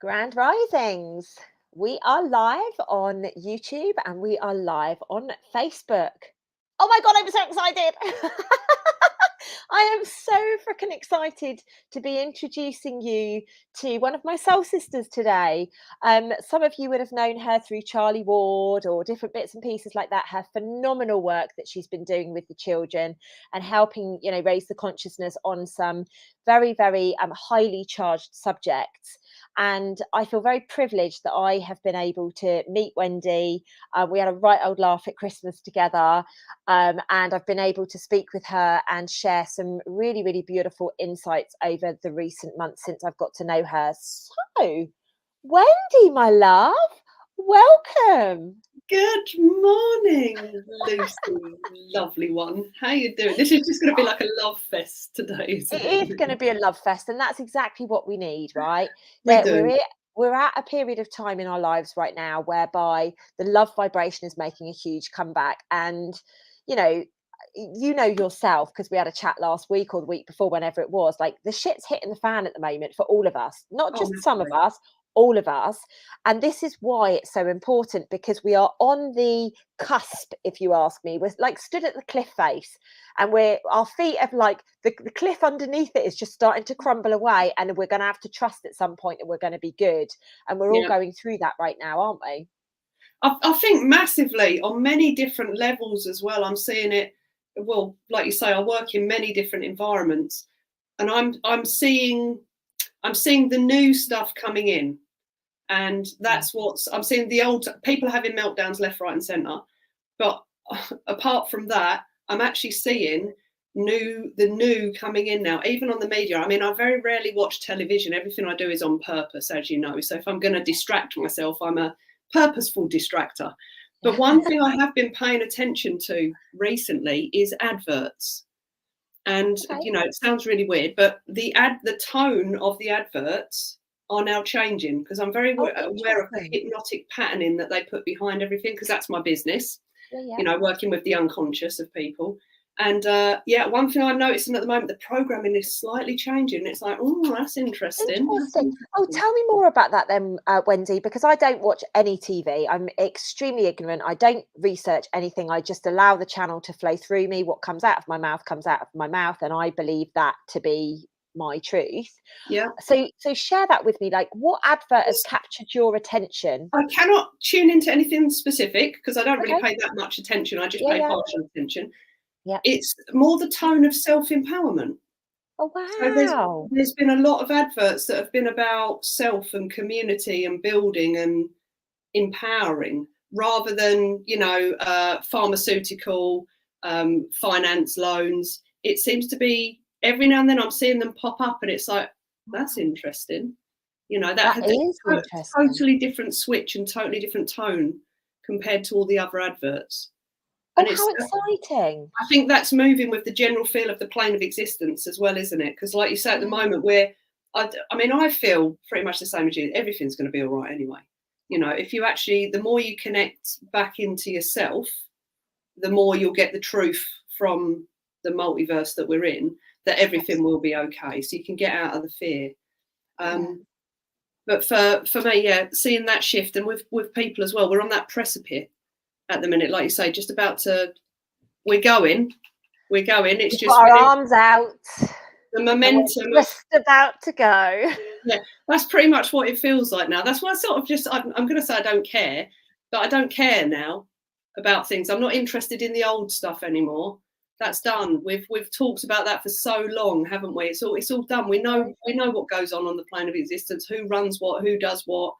Grand Risings. We are live on YouTube and we are live on Facebook. Oh my God, I'm so excited. I am so freaking excited to be introducing you to one of my soul sisters today. Some of you would have known her through Charlie Ward or different bits and pieces like that. Her phenomenal work that she's been doing with the children and helping, raise the consciousness on some very, very highly charged subjects. And I feel very privileged that I have been able to meet Wendy. We had a right old laugh at Christmas together. And I've been able to speak with her and share some really, really beautiful insights over the recent months since I've got to know her. So, Wendy, my love, welcome. Good morning, Lucy, lovely one. How you doing? This is just going to be like a love fest today, isn't it? It is going to be a love fest, and that's exactly what we need, right? We That do. we're at a period of time in our lives right now whereby the love vibration is making a huge comeback. And you know yourself, because we had a chat last week or the week before, whenever it was, like the shit's hitting the fan at the moment for all of us, not Oh, just some of massively. us, all of us. And this is why it's so important, because we are on the cusp, if you ask me. We're like stood at the cliff face, and our feet have like the cliff underneath it is just starting to crumble away, and we're going to have to trust at some point that we're going to be good. And we're all Yeah. going through that right now, aren't we? I think massively on many different levels as well. I'm seeing it. Well, like you say, I work in many different environments, and I'm seeing the new stuff coming in, and that's what's I'm seeing the old people having meltdowns left, right, and centre. But apart from that, I'm actually seeing the new coming in now, even on the media. I mean, I very rarely watch television. Everything I do is on purpose, as you know. So if I'm going to distract myself, I'm a purposeful distractor. But one thing I have been paying attention to recently is adverts. And Okay. it sounds really weird, but the tone of the adverts are now changing, because I'm very Oh, aware of the interesting. hypnotic patterning that they put behind everything, because that's my business, Yeah, yeah. working with the unconscious of people. And one thing I'm noticing at the moment, the programming is slightly changing. It's like, oh, that's interesting. That's Interesting. Oh, interesting. tell me more about that then, Wendy, because I don't watch any TV. I'm extremely ignorant. I don't research anything. I just allow the channel to flow through me. What comes out of my mouth comes out of my mouth, and I believe that to be my truth. Yeah. So share that with me. Like, what advert has captured your attention? I cannot tune into anything specific because I don't really Okay. pay that much attention. I just Yeah, pay yeah, partial attention. yeah. It's more the tone of self-empowerment. Oh, So wow. there's been a lot of adverts that have been about self and community and building and empowering, rather than pharmaceutical, finance, loans. It seems to be every now and then I'm seeing them pop up, and it's like, that's interesting. That That had a is interesting. totally different switch and totally different tone compared to all the other adverts. Oh, And how exciting. I think that's moving with the general feel of the plane of existence as well, isn't it? Because, like you say, at the Yeah. moment, I feel pretty much the same as you. Everything's going to be all right anyway. If you actually, the more you connect back into yourself, the more you'll get the truth from the multiverse that we're in, that everything will be okay. So you can get out of the fear. Yeah. But for me, yeah, seeing that shift, and with people as well, we're on that precipice at the minute, like you say, just about to. We're going. It's We've just got we our need arms out the and momentum we're of. just about to go. Yeah, that's pretty much what it feels like now. That's why I sort of just. I'm going to say I don't care, but I don't care now about things. I'm not interested in the old stuff anymore. That's done. We've talked about that for so long, haven't we? It's all done. We know what goes on the plane of existence. Who runs what? Who does what?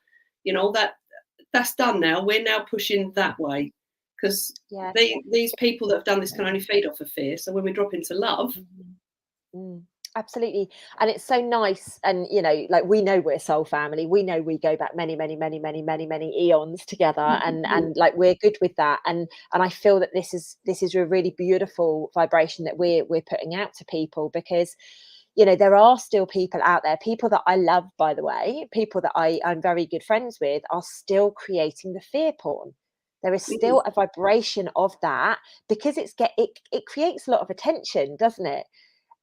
That's done now. We're now pushing that way, because Yeah. these people that have done this can only feed off of fear. So when we drop into love, Absolutely. And it's so nice. And, like, we know we're soul family. We know we go back many, many, many, many, many, many eons together. And like, we're good with that. And I feel that this is a really beautiful vibration that we're putting out to people, because there are still people out there, people that I love, by the way, people that I'm very good friends with, are still creating the fear porn. There is still a vibration of that, because it creates a lot of attention, doesn't it?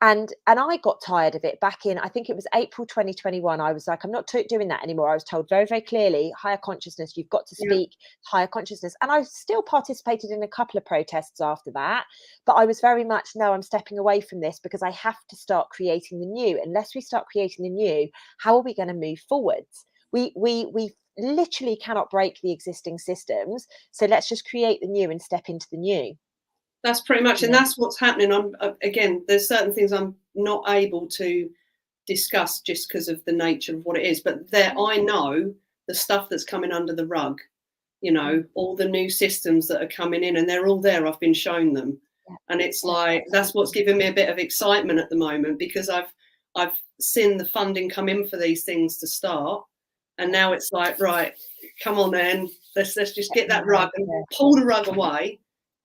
And I got tired of it back in, I think it was April 2021. I was like, I'm not doing that anymore. I was told very, very clearly, higher consciousness, you've got to Yeah, speak higher consciousness. And I still participated in a couple of protests after that. But I was very much, no, I'm stepping away from this because I have to start creating the new. Unless we start creating the new, how are we going to move forwards? We literally cannot break the existing systems. So let's just create the new and step into the new. that's pretty much, and Yeah. that's what's happening. I'm again, there's certain things I'm not able to discuss just because of the nature of what it is, but there I know the stuff that's coming under the rug, Mm. all the new systems that are coming in, and they're all there. I've been shown them, Yeah. and it's Yeah. like that's what's giving me a bit of excitement at the moment, because I've seen the funding come in for these things to start, and now it's like, right, come on then, let's just get that rug and pull the rug away,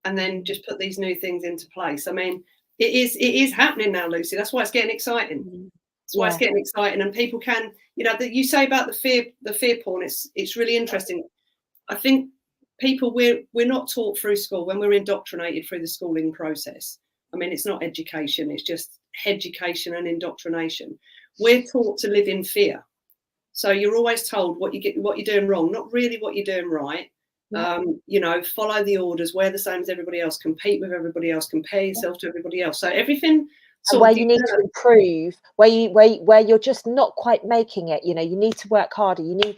and then just put these new things into place. I mean, it is happening now, Lucy. That's why it's getting exciting. Mm. That's why it's Yeah. getting exciting, and people can, that you say about the fear porn. It's really interesting. I think people, we're not taught through school when we're indoctrinated through the schooling process. I mean, it's not education; it's just education and indoctrination. We're taught to live in fear, so you're always told what you're doing wrong, not really what you're doing right. Yeah. Follow the orders, wear the same as everybody else, compete with everybody else, compare yourself to everybody else. So everything And sort where of you need to develops. improve, where you're just not quite making it, you need to work harder. You need,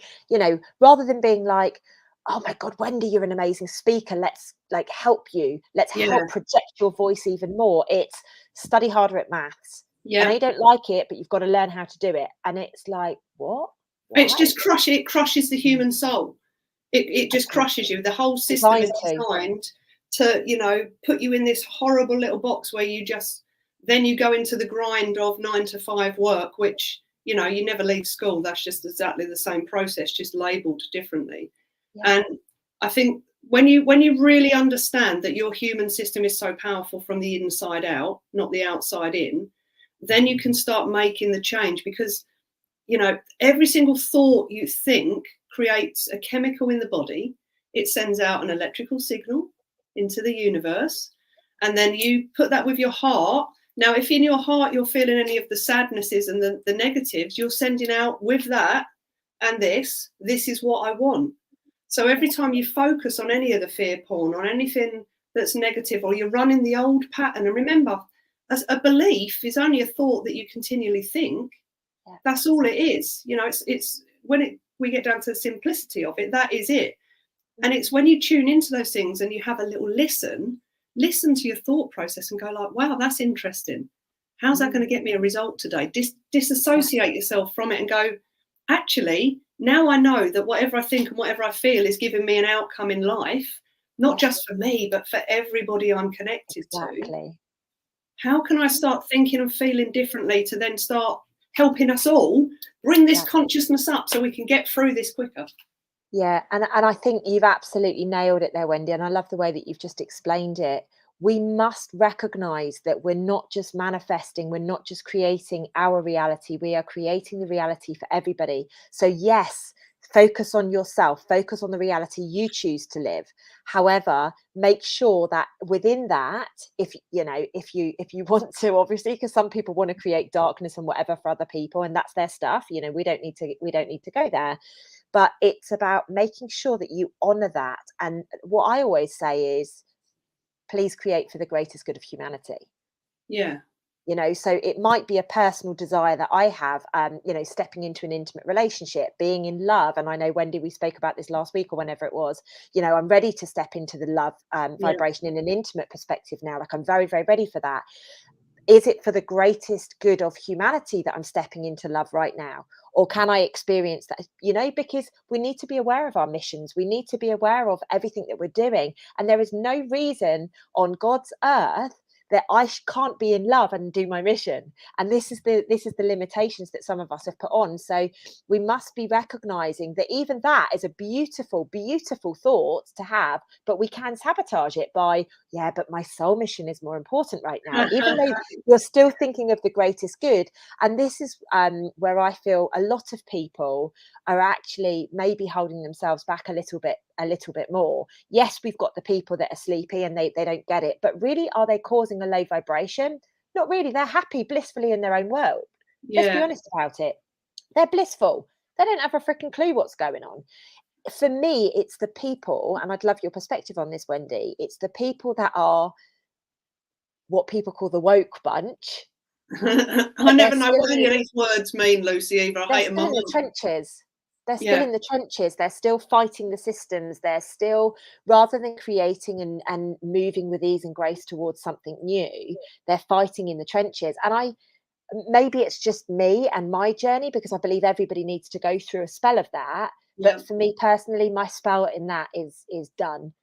rather than being like, oh my God, Wendy, you're an amazing speaker. Let's like help you. Let's Yeah, help project your voice even more. It's study harder at maths. I know yeah. you don't like it, but you've got to learn how to do it. And it's like, what? It's Why? just it crushes the Mm. human soul. It just Okay. crushes you. The whole system is Designed to. designed to, put you in this horrible little box where then you go into the grind of 9 to 5 work, which, you never leave school. That's just exactly the same process, just labeled differently. Yeah. And I think when you really understand that your human system is so powerful from the inside out, not the outside in, then you can start making the change, because every single thought you think creates a chemical in the body. It sends out an electrical signal into the universe. And then you put that with your heart. Now, if in your heart you're feeling any of the sadnesses and the negatives, you're sending out with that and this is what I want. So every time you focus on any of the fear porn, on anything that's negative, or you're running the old pattern, and remember, as a belief is only a thought that you continually think. Yeah. That's all it is. It's when we get down to the simplicity of it, that is it. And it's when you tune into those things and you have a little listen to your thought process and go like, wow, that's interesting. How's that going to get me a result today? Disassociate yourself from it and go, actually, now I know that whatever I think and whatever I feel is giving me an outcome in life, not just for me, but for everybody I'm connected to. Exactly. How can I start thinking and feeling differently to then start helping us all bring this consciousness up so we can get through this quicker? Yeah, and I think you've absolutely nailed it there, Wendy, and I love the way that you've just explained it. We must recognize that we're not just manifesting, we're not just creating our reality, we are creating the reality for everybody. So yes, focus on yourself, focus on the reality you choose to live. However, make sure that within that, if you want to, obviously, because some people want to create darkness and whatever for other people, and that's their stuff, we don't need to go there, but it's about making sure that you honor that. And what I always say is, please create for the greatest good of humanity. Yeah. So it might be a personal desire that I have, stepping into an intimate relationship, being in love. And I know, Wendy, we spoke about this last week or whenever it was, I'm ready to step into the love vibration in an intimate perspective now. Like, I'm very, very ready for that. Is it for the greatest good of humanity that I'm stepping into love right now? Or can I experience that? Because we need to be aware of our missions. We need to be aware of everything that we're doing. And there is no reason on God's earth that I can't be in love and do my mission. And this is the limitations that some of us have put on. So we must be recognizing that even that is a beautiful, beautiful thought to have, but we can sabotage it by, yeah, but my soul mission is more important right now, even though you're still thinking of the greatest good. And this is where I feel a lot of people are actually maybe holding themselves back a little bit more. Yes, we've got the people that are sleepy and they don't get it, but really, are they causing a low vibration? Not really. They're happy blissfully in their own world. Let's be Yeah. honest about it. They're blissful. They don't have a freaking clue what's going on. For me, it's the people, and I'd love your perspective on this, Wendy. It's the people that are what people call the woke bunch, I but they're never know still what any of these words mean, Lucy, either. I they're hate them still in the all. trenches. They're still Yeah. in the trenches. They're still fighting the systems. They're still, rather than creating and moving with ease and grace towards something new, they're fighting in the trenches. And maybe it's just me and my journey, because I believe everybody needs to go through a spell of that. Yeah. But for me personally, my spell in that is done.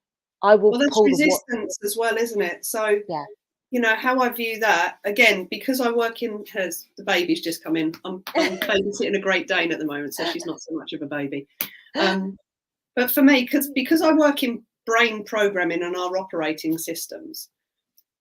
I will Well, there's pull the what? resistance as well, isn't it? So, Yeah. you know, how I view that, again, because I work in, has the baby's just come in. I'm babysitting a Great Dane at the moment, so she's not so much of a baby. But for me, because I work in brain programming and our operating systems,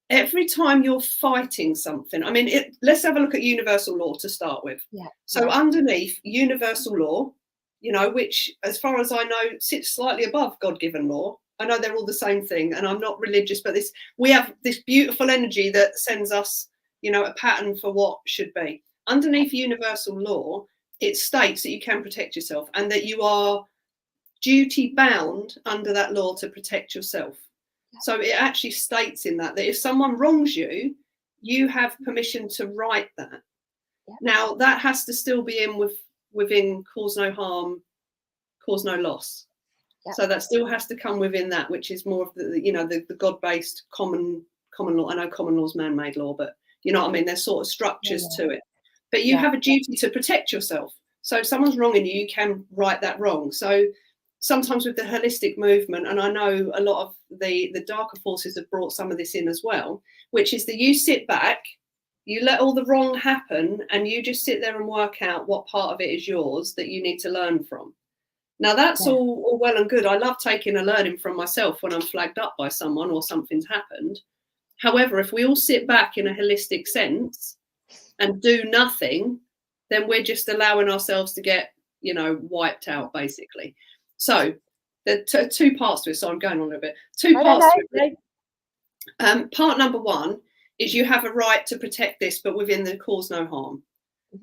every time you're fighting something, I mean, let's have a look at universal law to start with. Yeah. So underneath universal law, you know, which as far as I know sits slightly above God-given law. I know they're all the same thing, and I'm not religious, but we have this beautiful energy that sends us, you know, a pattern for what should be. Underneath universal law, it states that you can protect yourself and that you are duty bound under that law to protect yourself. So it actually states in that if someone wrongs you, you have permission to right that. Yeah. Now that has to still be within cause no harm, cause no loss. Yeah. So that still has to come within that, which is more of the God-based common law. I know common law is man-made law, but you know what I mean? There's sort of structures to it. But you have a duty to protect yourself. So if someone's wronging you, you can right that wrong. So sometimes with the holistic movement, and I know a lot of the darker forces have brought some of this in as well, which is that you sit back, you let all the wrong happen, and you just sit there and work out what part of it is yours that you need to learn from. Now that's all well and good. I love taking a learning from myself when I'm flagged up by someone or something's happened. However, if we all sit back in a holistic sense and do nothing, then we're just allowing ourselves to get, you know, wiped out basically. So there are two parts to it. So I'm going on a bit. Two parts to it. Part number one is you have a right to protect this, but within the cause no harm.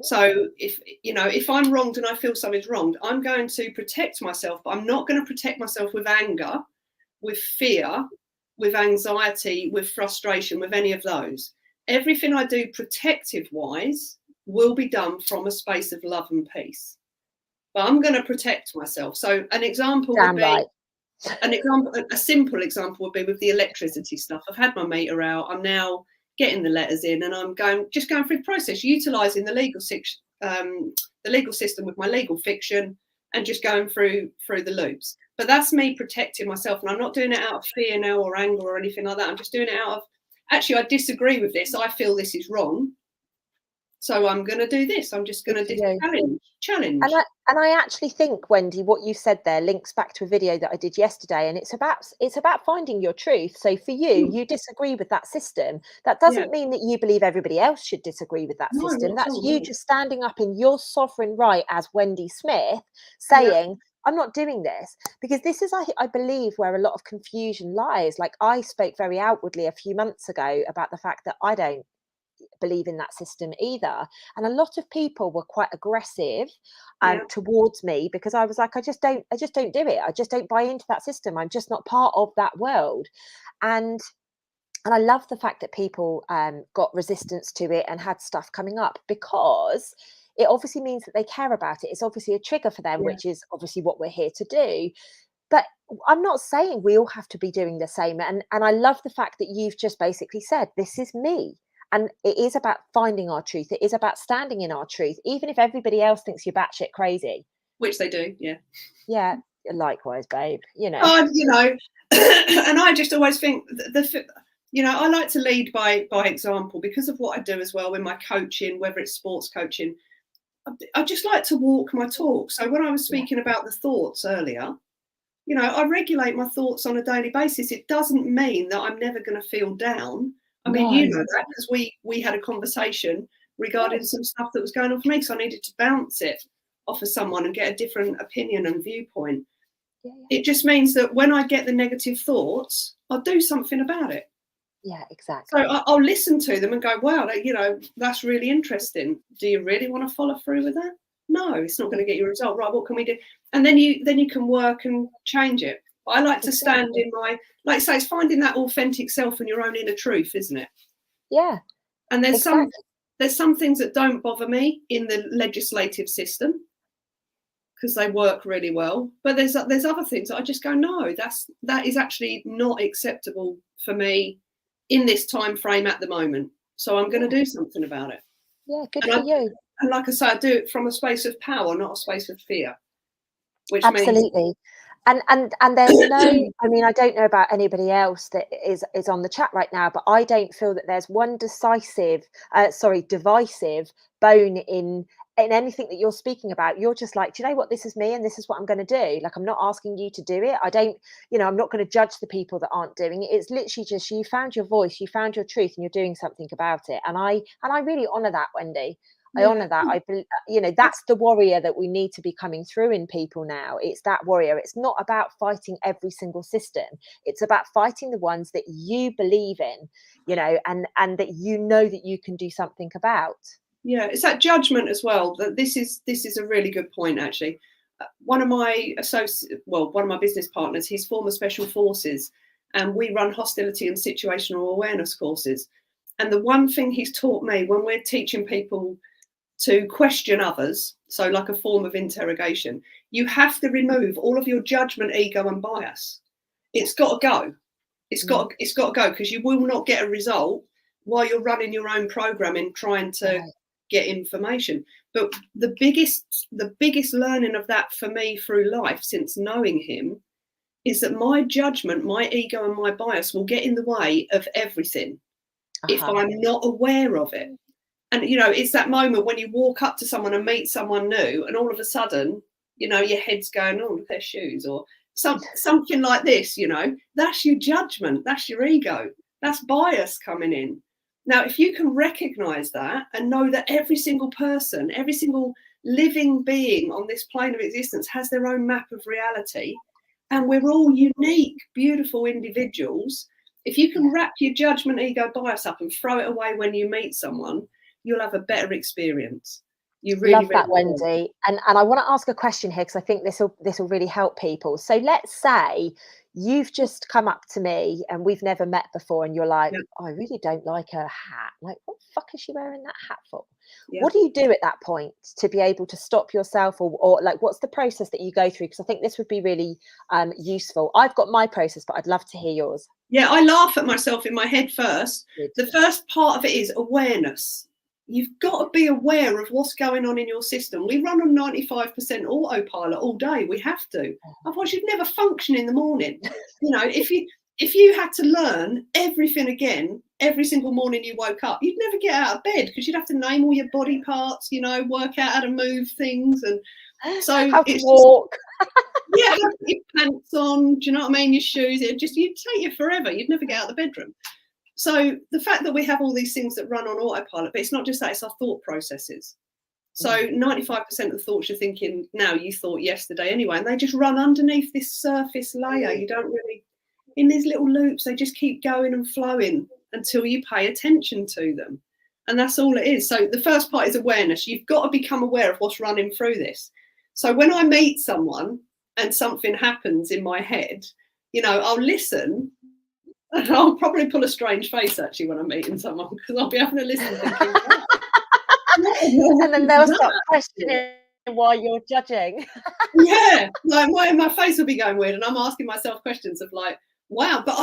So if I'm wronged and I feel something's wronged, I'm going to protect myself, but I'm not going to protect myself with anger, with fear, with anxiety, with frustration, with any of those. Everything I do protective wise will be done from a space of love and peace. But I'm going to protect myself. So an example would be a simple example would be with the electricity stuff. I've had my meter out. I'm now getting the letters in, and I'm going through the process, utilising the legal system with my legal fiction, and just going through the loops. But that's me protecting myself, and I'm not doing it out of fear now or anger or anything like that. I'm just doing it out of, actually, I disagree with this. I feel this is wrong. So I'm going to do this. I'm just going to challenge. And I actually think, Wendy, what you said there links back to a video that I did yesterday, and it's about finding your truth. So for you, you disagree with that system. That doesn't mean that you believe everybody else should disagree with that system. That's you just standing up in your sovereign right as Wendy Smith, saying, I'm not doing this. Because this is, I believe, where a lot of confusion lies. Like, I spoke very outwardly a few months ago about the fact that I don't believe in that system either, and a lot of people were quite aggressive towards me, because I was like, I just don't do it. I just don't buy into that system. I'm just not part of that world. And I love the fact that people got resistance to it and had stuff coming up, because it obviously means that they care about it. It's obviously a trigger for them, which is obviously what we're here to do. But I'm not saying we all have to be doing the same. And I love the fact that you've just basically said, this is me. And it is about finding our truth. It is about standing in our truth, even if everybody else thinks you're batshit crazy. Which they do, yeah. Yeah, likewise, babe. You know. And I just always think I like to lead by example, because of what I do as well in my coaching, whether it's sports coaching. I just like to walk my talk. So when I was speaking about the thoughts earlier, I regulate my thoughts on a daily basis. It doesn't mean that I'm never going to feel down. I mean, you know that, because we had a conversation regarding some stuff that was going on for me, so I needed to bounce it off of someone and get a different opinion and viewpoint. It just means that when I get the negative thoughts, I'll do something about it. Yeah, So exactly. I'll listen to them and go, wow, that's really interesting. Do you really want to follow through with that? No, it's not going to get you a result. Right, what can we do? And then you can work and change it. But I like to stand Exactly. in my, like I say, it's finding that authentic self and your own inner truth, isn't it? Yeah, And exactly. there's some things that don't bother me in the legislative system because they work really well. But there's other things that I just go, no, that is actually not acceptable for me in this time frame at the moment. So I'm going to Yeah, do something about it. yeah, good And for I you. and like I say, I do it from a space of power, not a space of fear, which means Absolutely. And there's no, I mean, I don't know about anybody else that is on the chat right now, but I don't feel that there's one divisive bone in anything that you're speaking about. You're just like, do you know what? This is me and this is what I'm going to do. Like, I'm not asking you to do it. I don't, I'm not going to judge the people that aren't doing it. It's literally just you found your voice, you found your truth, and you're doing something about it. And I really honor that, Wendy. I yeah, honor that. I believe, that's the warrior that we need to be coming through in people now. It's that warrior. It's not about fighting every single system. It's about fighting the ones that you believe in, and that that you can do something about. yeah, it's that judgment as well. That this is a really good point actually. One of my one of my business partners, he's former special forces, and we run hostility and situational awareness courses. And the one thing he's taught me when we're teaching people to question others, so like a form of interrogation, you have to remove all of your judgment, ego, and bias. It's got to go. Mm, It's got to go because you will not get a result while you're running your own programming trying to right. get information. But the biggest learning of that for me through life since knowing him is that my judgment, my ego, and my bias will get in the way of everything if Uh-huh. I'm not aware of it. And it's that moment when you walk up to someone and meet someone new, and all of a sudden, your head's going, oh, look at their shoes, or something like this. That's your judgment, that's your ego, that's bias coming in. Now, if you can recognize that and know that every single person, every single living being on this plane of existence has their own map of reality, and we're all unique, beautiful individuals. If you can Yeah. wrap your judgment, ego, bias up and throw it away when you meet someone, you'll have a better experience. You really, Love really that, will. Wendy. And I want to ask a question here because I think this will really help people. So let's say you've just come up to me and we've never met before, and you're like, Yeah, oh, I really don't like her hat. Like, what the fuck is she wearing that hat for? yeah. What do you do at that point to be able to stop yourself, or like, what's the process that you go through? Because I think this would be really useful. I've got my process, but I'd love to hear yours. Yeah, I laugh at myself in my head first. Good. The first part of it is awareness. You've got to be aware of what's going on in your system. We run on 95% autopilot all day. We have to. Otherwise, you'd never function in the morning. If you had to learn everything again every single morning you woke up, you'd never get out of bed because you'd have to name all your body parts, work out how to move things. And so How to it's just, walk. yeah, have your pants on, do you know what I mean? Your shoes, you'd take you forever. You'd never get out of the bedroom. So the fact that we have all these things that run on autopilot, but it's not just that, it's our thought processes. So Mm, 95% of the thoughts you're thinking now, you thought yesterday anyway, and they just run underneath this surface layer. You don't really, in these little loops, they just keep going and flowing until you pay attention to them. And that's all it is. So the first part is awareness. You've got to become aware of what's running through this. So when I meet someone and something happens in my head, I'll listen. And I'll probably pull a strange face actually when I'm meeting someone because I'll be having to listen thinking, wow, what on and earth then is they'll start that? questioning why you're judging. Yeah, like my face will be going weird, and I'm asking myself questions of like, wow. But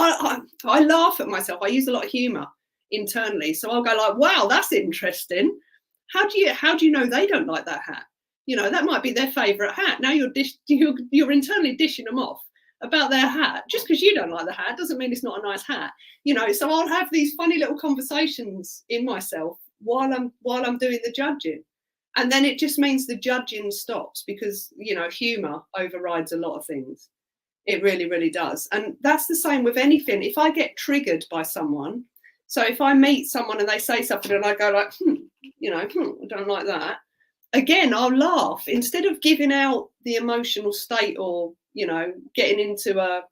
I laugh at myself. I use a lot of humour internally, so I'll go like, wow, that's interesting. How do you know they don't like that hat? That might be their favourite hat. Now you're internally dishing them off about their hat. Just because you don't like the hat doesn't mean it's not a nice hat. So I'll have these funny little conversations in myself while I'm doing the judging. And then it just means the judging stops because humor overrides a lot of things. It really, really does. And that's the same with anything. If I get triggered by someone, so if I meet someone and they say something and I go like, I don't like that, again, I'll laugh instead of giving out the emotional state or getting into a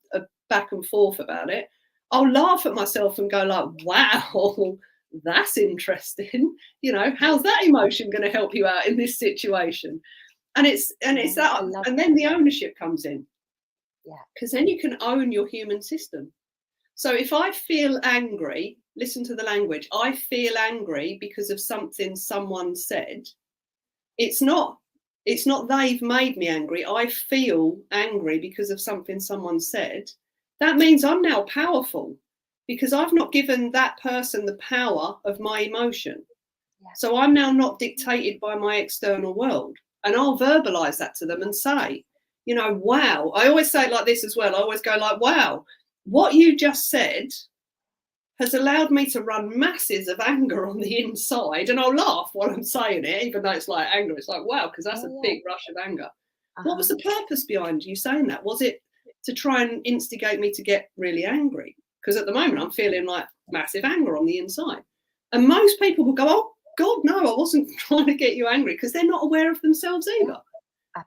back and forth about it. I'll laugh at myself and go like, wow, that's interesting. You know, how's that emotion going to help you out in this situation? And it's Yeah, I that, love and it. then the ownership comes in, Yeah. because then you can own your human system. So if I feel angry, listen to the language. I feel angry because of something someone said. It's not they've made me angry. I feel angry because of something someone said. That means I'm now powerful, because I've not given that person the power of my emotion. Yeah. So I'm now not dictated by my external world. And I'll verbalize that to them and say, you know, wow. I always say it like this as well. I always go like, wow, what you just said has allowed me to run masses of anger on the inside. And I'll laugh while I'm saying it, even though it's like anger. It's like, wow, because that's a Oh, yeah. big rush of anger. What was Uh-huh. the purpose behind you saying that? Was it to try and instigate me to get really angry? Because at the moment I'm feeling like massive anger on the inside. And most people will go, oh, God, no, I wasn't trying to get you angry, because they're not aware of themselves Yeah, either.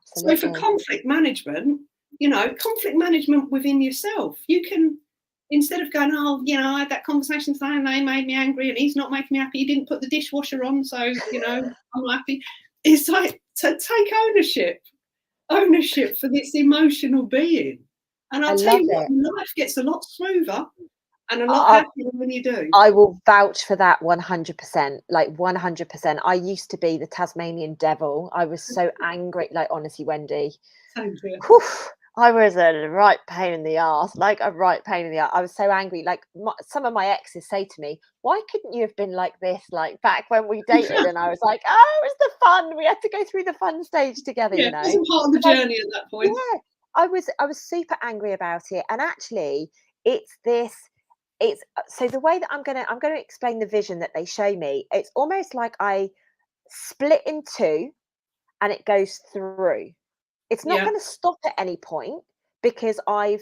So for absolutely. conflict management, you know, conflict management within yourself, you can, instead of going, oh, you know, I had that conversation today and they made me angry and he's not making me happy. He didn't put the dishwasher on, so, you know, I'm not happy. It's like to take ownership for this emotional being. And I I'll tell love you what, it. life gets a lot smoother and a lot I happier when you do. I will vouch for that 100%, like 100%. I used to be the Tasmanian devil. I was so angry, like honestly, Wendy. Same here. Whew, I was a right pain in the ass, like a right pain in the ass. I was so angry. Like some of my exes say to me, "Why couldn't you have been like this, like back when we dated?" And I was like, "Oh, it was the fun. We had to go through the fun stage together, Yeah, you it know." wasn't part of the But journey at that point. yeah, I was super angry about it, and actually, it's this. It's so the way that I'm gonna explain the vision that they show me. It's almost like I split in two, and it goes through. It's not Yeah, gonna stop at any point because I've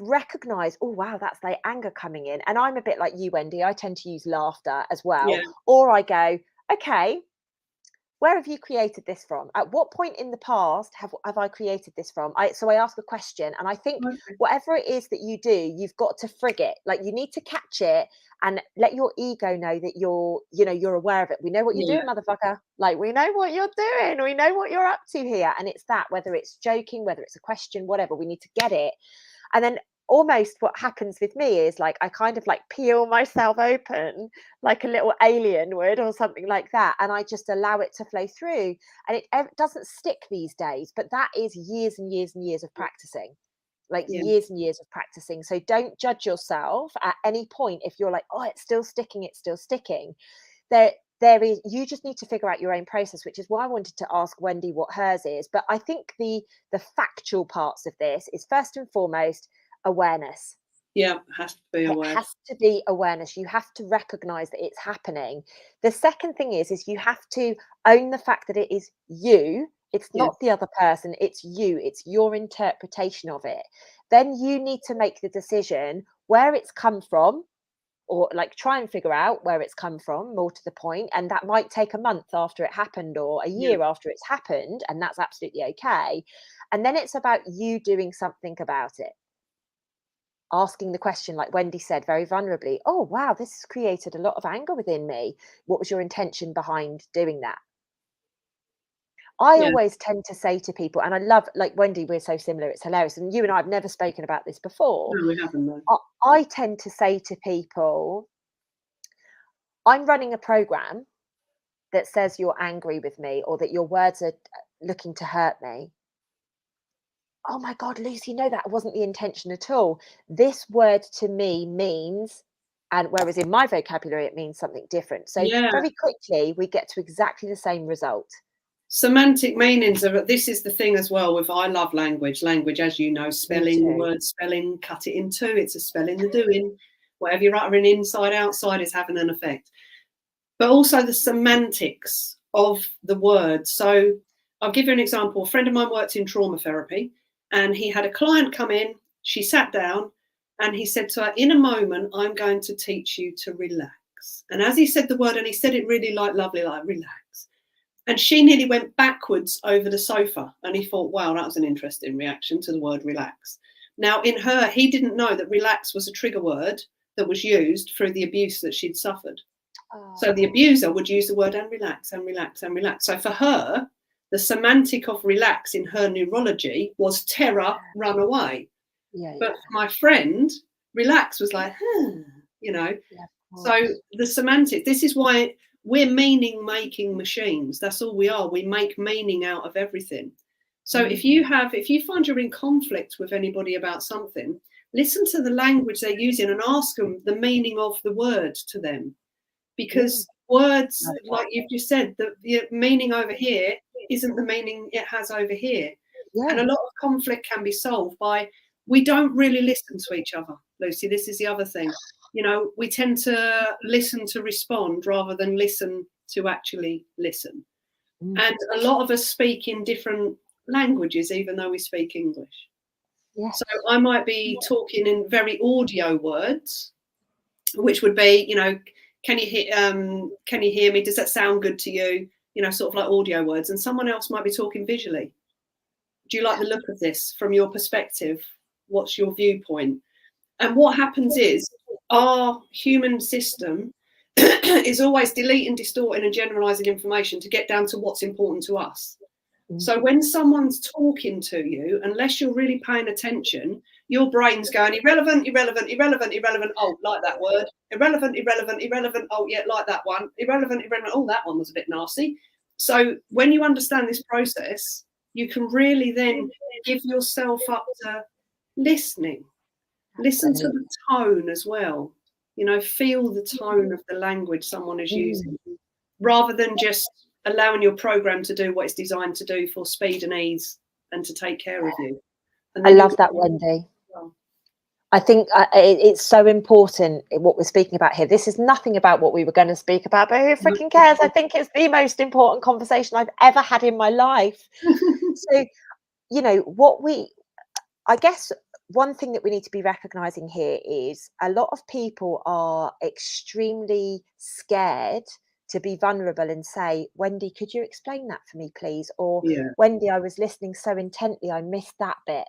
recognized, oh wow, that's the anger coming in. And I'm a bit like you, Wendy. I tend to use laughter as yeah. well. Or I go, okay, where have you created this from? At what point in the past have I created this from? So I ask a question, and I think Okay. whatever it is that you do, you've got to frig it. Like you need to catch it and let your ego know that you're aware of it. We know what you're Yeah, doing, motherfucker. Like we know what you're doing. We know what you're up to here. And it's that, whether it's joking, whether it's a question, whatever, we need to get it. And then almost what happens with me is like I kind of like peel myself open like a little alien would or something like that, and I just allow it to flow through, and it doesn't stick these days, but that is years and years and years of practicing, like yeah, years and years of practicing. So don't judge yourself at any point if you're like, oh, it's still sticking. There is, you just need to figure out your own process, which is why I wanted to ask Wendy what hers is. But I think the factual parts of this is first and foremost awareness. yeah. Has to be It aware. has to be awareness. You have to recognize that it's happening. The second thing is you have to own the fact that it is you. It's Yeah, not the other person, it's you. It's your interpretation of it. Then you need to make the decision where it's come from, or like try and figure out where it's come from, more to the point. And that might take a month after it happened or a yeah, year after it's happened. And that's absolutely okay. And then it's about you doing something about it, asking the question, like Wendy said very vulnerably, oh, wow, this has created a lot of anger within me. What was your intention behind doing that? I yeah. always tend to say to people, and I love, like Wendy, we're so similar, it's hilarious. And you and I have never spoken about this before. No, we haven't though. I, I tend to say to people, I'm running a program that says you're angry with me or that your words are looking to hurt me. Oh my God, Lucy, no, that wasn't the intention at all. This word to me means, and whereas in my vocabulary, it means something different. So Yeah. very quickly, we get to exactly the same result. Semantic meanings are, this is the thing as well with, I love language. Language, as you know, Me spelling, the too. word spelling, cut it in two. It's a spelling, the doing. Whatever you're uttering inside, outside is having an effect. But also the semantics of the word. So I'll give you an example. A friend of mine worked in trauma therapy and he had a client come in. She sat down and he said to her, in a moment, I'm going to teach you to relax. And as he said the word, and he said it really like lovely, like relax. And she nearly went backwards over the sofa. And he thought, wow, that was an interesting reaction to the word relax. Now, in her, he didn't know that relax was a trigger word that was used through the abuse that she'd suffered. So the Oh, abuser would use the word and relax and relax and relax. So for her, the semantic of relax in her neurology was terror, run away. yeah, But yeah, for my friend, relax was like, you know. yeah, of So course. the semantic, this is why we're meaning making machines. That's all we are. We make meaning out of everything. So Mm, if you find you're in conflict with anybody about something, listen to the language they're using and ask them the meaning of the word to them. mm, Because words, love that. like you've just said, the meaning over here isn't the meaning it has over here. And a Yeah. lot of conflict can be solved by we don't really listen to each other, Lucy. This is the other thing. You know, we tend to listen to respond rather than listen to actually listen. Mm, And a lot of us speak in different languages, even though we speak English. yes. So I might be talking in very audio words, which would be, you know, can you hear me? Does that sound good to you? You know, sort of like audio words. And someone else might be talking visually. Do you like the look of this from your perspective? What's your viewpoint? And what happens is our human system is always deleting, distorting, and generalizing information to get down to what's important to us. Mm, So when someone's talking to you, unless you're really paying attention, your brain's going irrelevant, irrelevant, irrelevant, irrelevant. Oh, like that word. Irrelevant, irrelevant, irrelevant. Oh, yeah, like that one. Irrelevant, irrelevant. Oh, that one was a bit nasty. So when you understand this process, you can really then give yourself up to listening. Listen to absolutely. the tone as well. You know, feel the tone of the language someone is Mm. using, rather than just allowing your program to do what it's designed to do for speed and ease and to take care of you. And I then you'll love get that, Wendy. well. I think it's so important what we're speaking about here. This is nothing about what we were going to speak about, but who freaking cares? I think it's the most important conversation I've ever had in my life. So, you know, I guess one thing that we need to be recognizing here is a lot of people are extremely scared to be vulnerable and say, Wendy, could you explain that for me, please? Or, Yeah, Wendy, I was listening so intently, I missed that bit.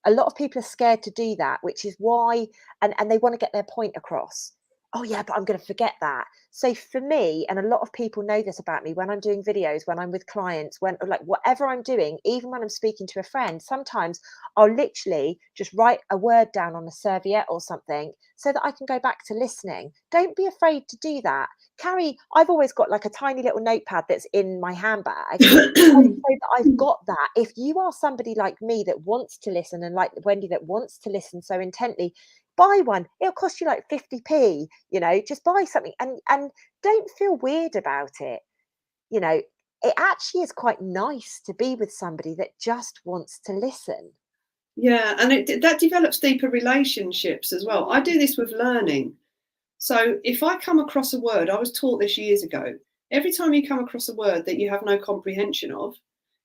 A lot of people are scared to do that, which is why, and they want to get their point across. Oh yeah, but I'm going to forget that. So for me, and a lot of people know this about me, when I'm doing videos, when I'm with clients, when like whatever I'm doing, even when I'm speaking to a friend, sometimes I'll literally just write a word down on a serviette or something so that I can go back to listening. Don't be afraid to do that. I've always got like a tiny little notepad that's in my handbag, so that I've got that. If you are somebody like me that wants to listen, and like Wendy that wants to listen so intently, buy one. It'll cost you like 50p, you know, just buy something and don't feel weird about it. You know, it actually is quite nice to be with somebody that just wants to listen. yeah, and that develops deeper relationships as well. I do this with learning. So if I come across a word, I was taught this years ago. Every time you come across a word that you have no comprehension of,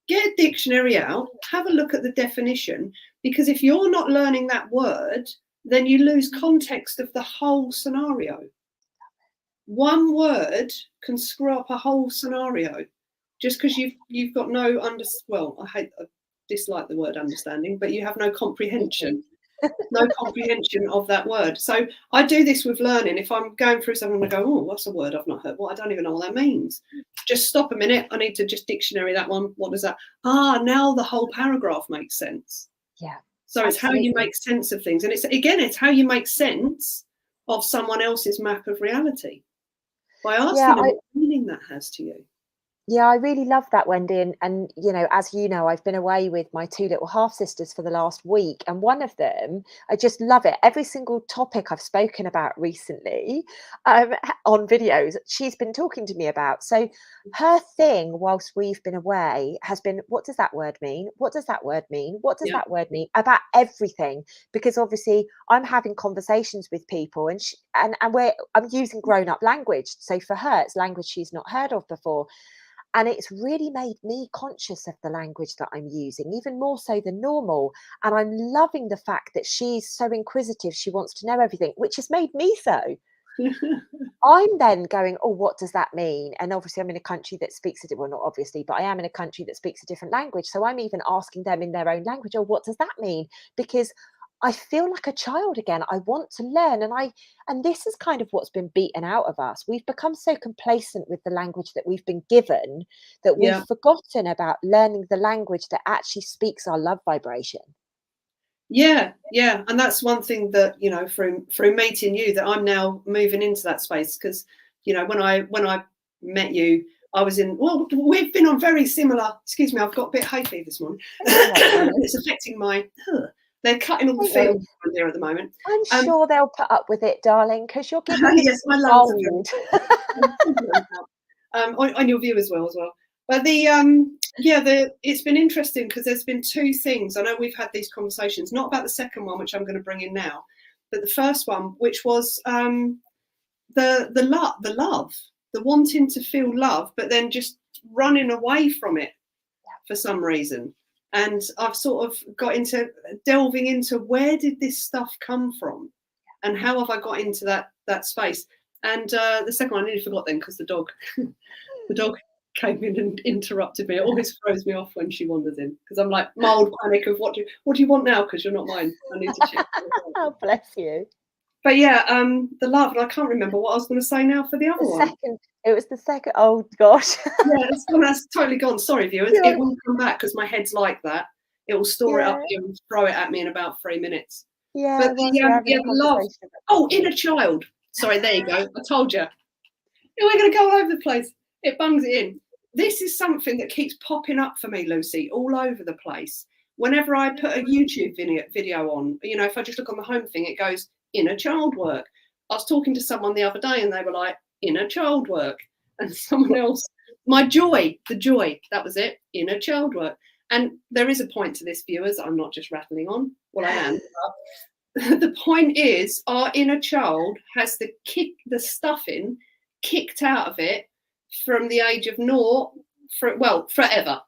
get a dictionary out, have a look at the definition, because if you're not learning that word, then you lose context of the whole scenario. One word can screw up a whole scenario just because you've got no I dislike the word understanding, but you have no Me too. comprehension. No comprehension of that word. So I do this with learning. If I'm going through something, I go, oh, what's a word I've not heard? Well, I don't even know what that means. Just stop a minute. I need to just dictionary that one. What does that? Now the whole paragraph makes sense. Yeah, So it's how you absolutely. make sense of things. And it's how you make sense of someone else's map of reality by Yeah, asking them what meaning that has to you. Yeah, I really love that, Wendy. And you know, as you know, I've been away with my two little half sisters for the last week, and one of them, I just love it. Every single topic I've spoken about recently on videos, she's been talking to me about. So her thing whilst we've been away has been, what does that word mean? What does that word mean? What does Yeah. that word mean? About everything, because obviously I'm having conversations with people, and I'm using grown up language. So for her, it's language she's not heard of before. And it's really made me conscious of the language that I'm using, even more so than normal. And I'm loving the fact that she's so inquisitive. She wants to know everything, which has made me so. I'm then going, oh, what does that mean? And obviously, I'm in a country that speaks well, not obviously, but I am in a country that speaks a different language. So I'm even asking them in their own language, oh, what does that mean? Because I feel like a child again. I want to learn, and this is kind of what's been beaten out of us. We've become so complacent with the language that we've been given that we've Yeah. forgotten about learning the language that actually speaks our love vibration. Yeah, yeah, and that's one thing that, you know, through meeting you, that I'm now moving into that space. Because, you know, when I met you, I was in, well, we've been on very similar, excuse me, I've got a bit hay fever this morning. It's affecting my, they're cutting all the Don't worry. fields around here at the moment. I'm sure they'll put up with it, darling, because you're giving them Yes, my some lungs are gold. on your view as well. But it's been interesting because there's been two things. I know we've had these conversations, not about the second one, which I'm going to bring in now, but the first one, which was the love, the wanting to feel love, but then just running away from it for some reason. And I've sort of got into delving into, where did this stuff come from, and how have I got into that space? And the second one I nearly forgot then, because the dog came in and interrupted me. It always throws me off when she wanders in, because I'm like mild panic of what do you want now, because you're not mine. I need to check. Oh, bless you. But yeah, the love, and I can't remember what I was going to say now for the other one. It was the second. Oh gosh. Yeah, that's totally gone. Sorry, viewers. Yeah. It will come back because my head's like that. It will store it up here and throw it at me in about 3 minutes. Yeah, But the love. Oh, inner child. Sorry, there you go. I told you. We're going to go all over the place. It bungs it in. This is something that keeps popping up for me, Lucy, all over the place. Whenever I put a YouTube video on, you know, if I just look on the home thing, it goes inner child work. I was talking to someone the other day and they were like, inner child work. And someone else, the joy, that was it, inner child work. And there is a point to this, viewers. I'm not just rattling on. Well, I am. The point is, our inner child has the stuffing kicked out of it from the age of forever.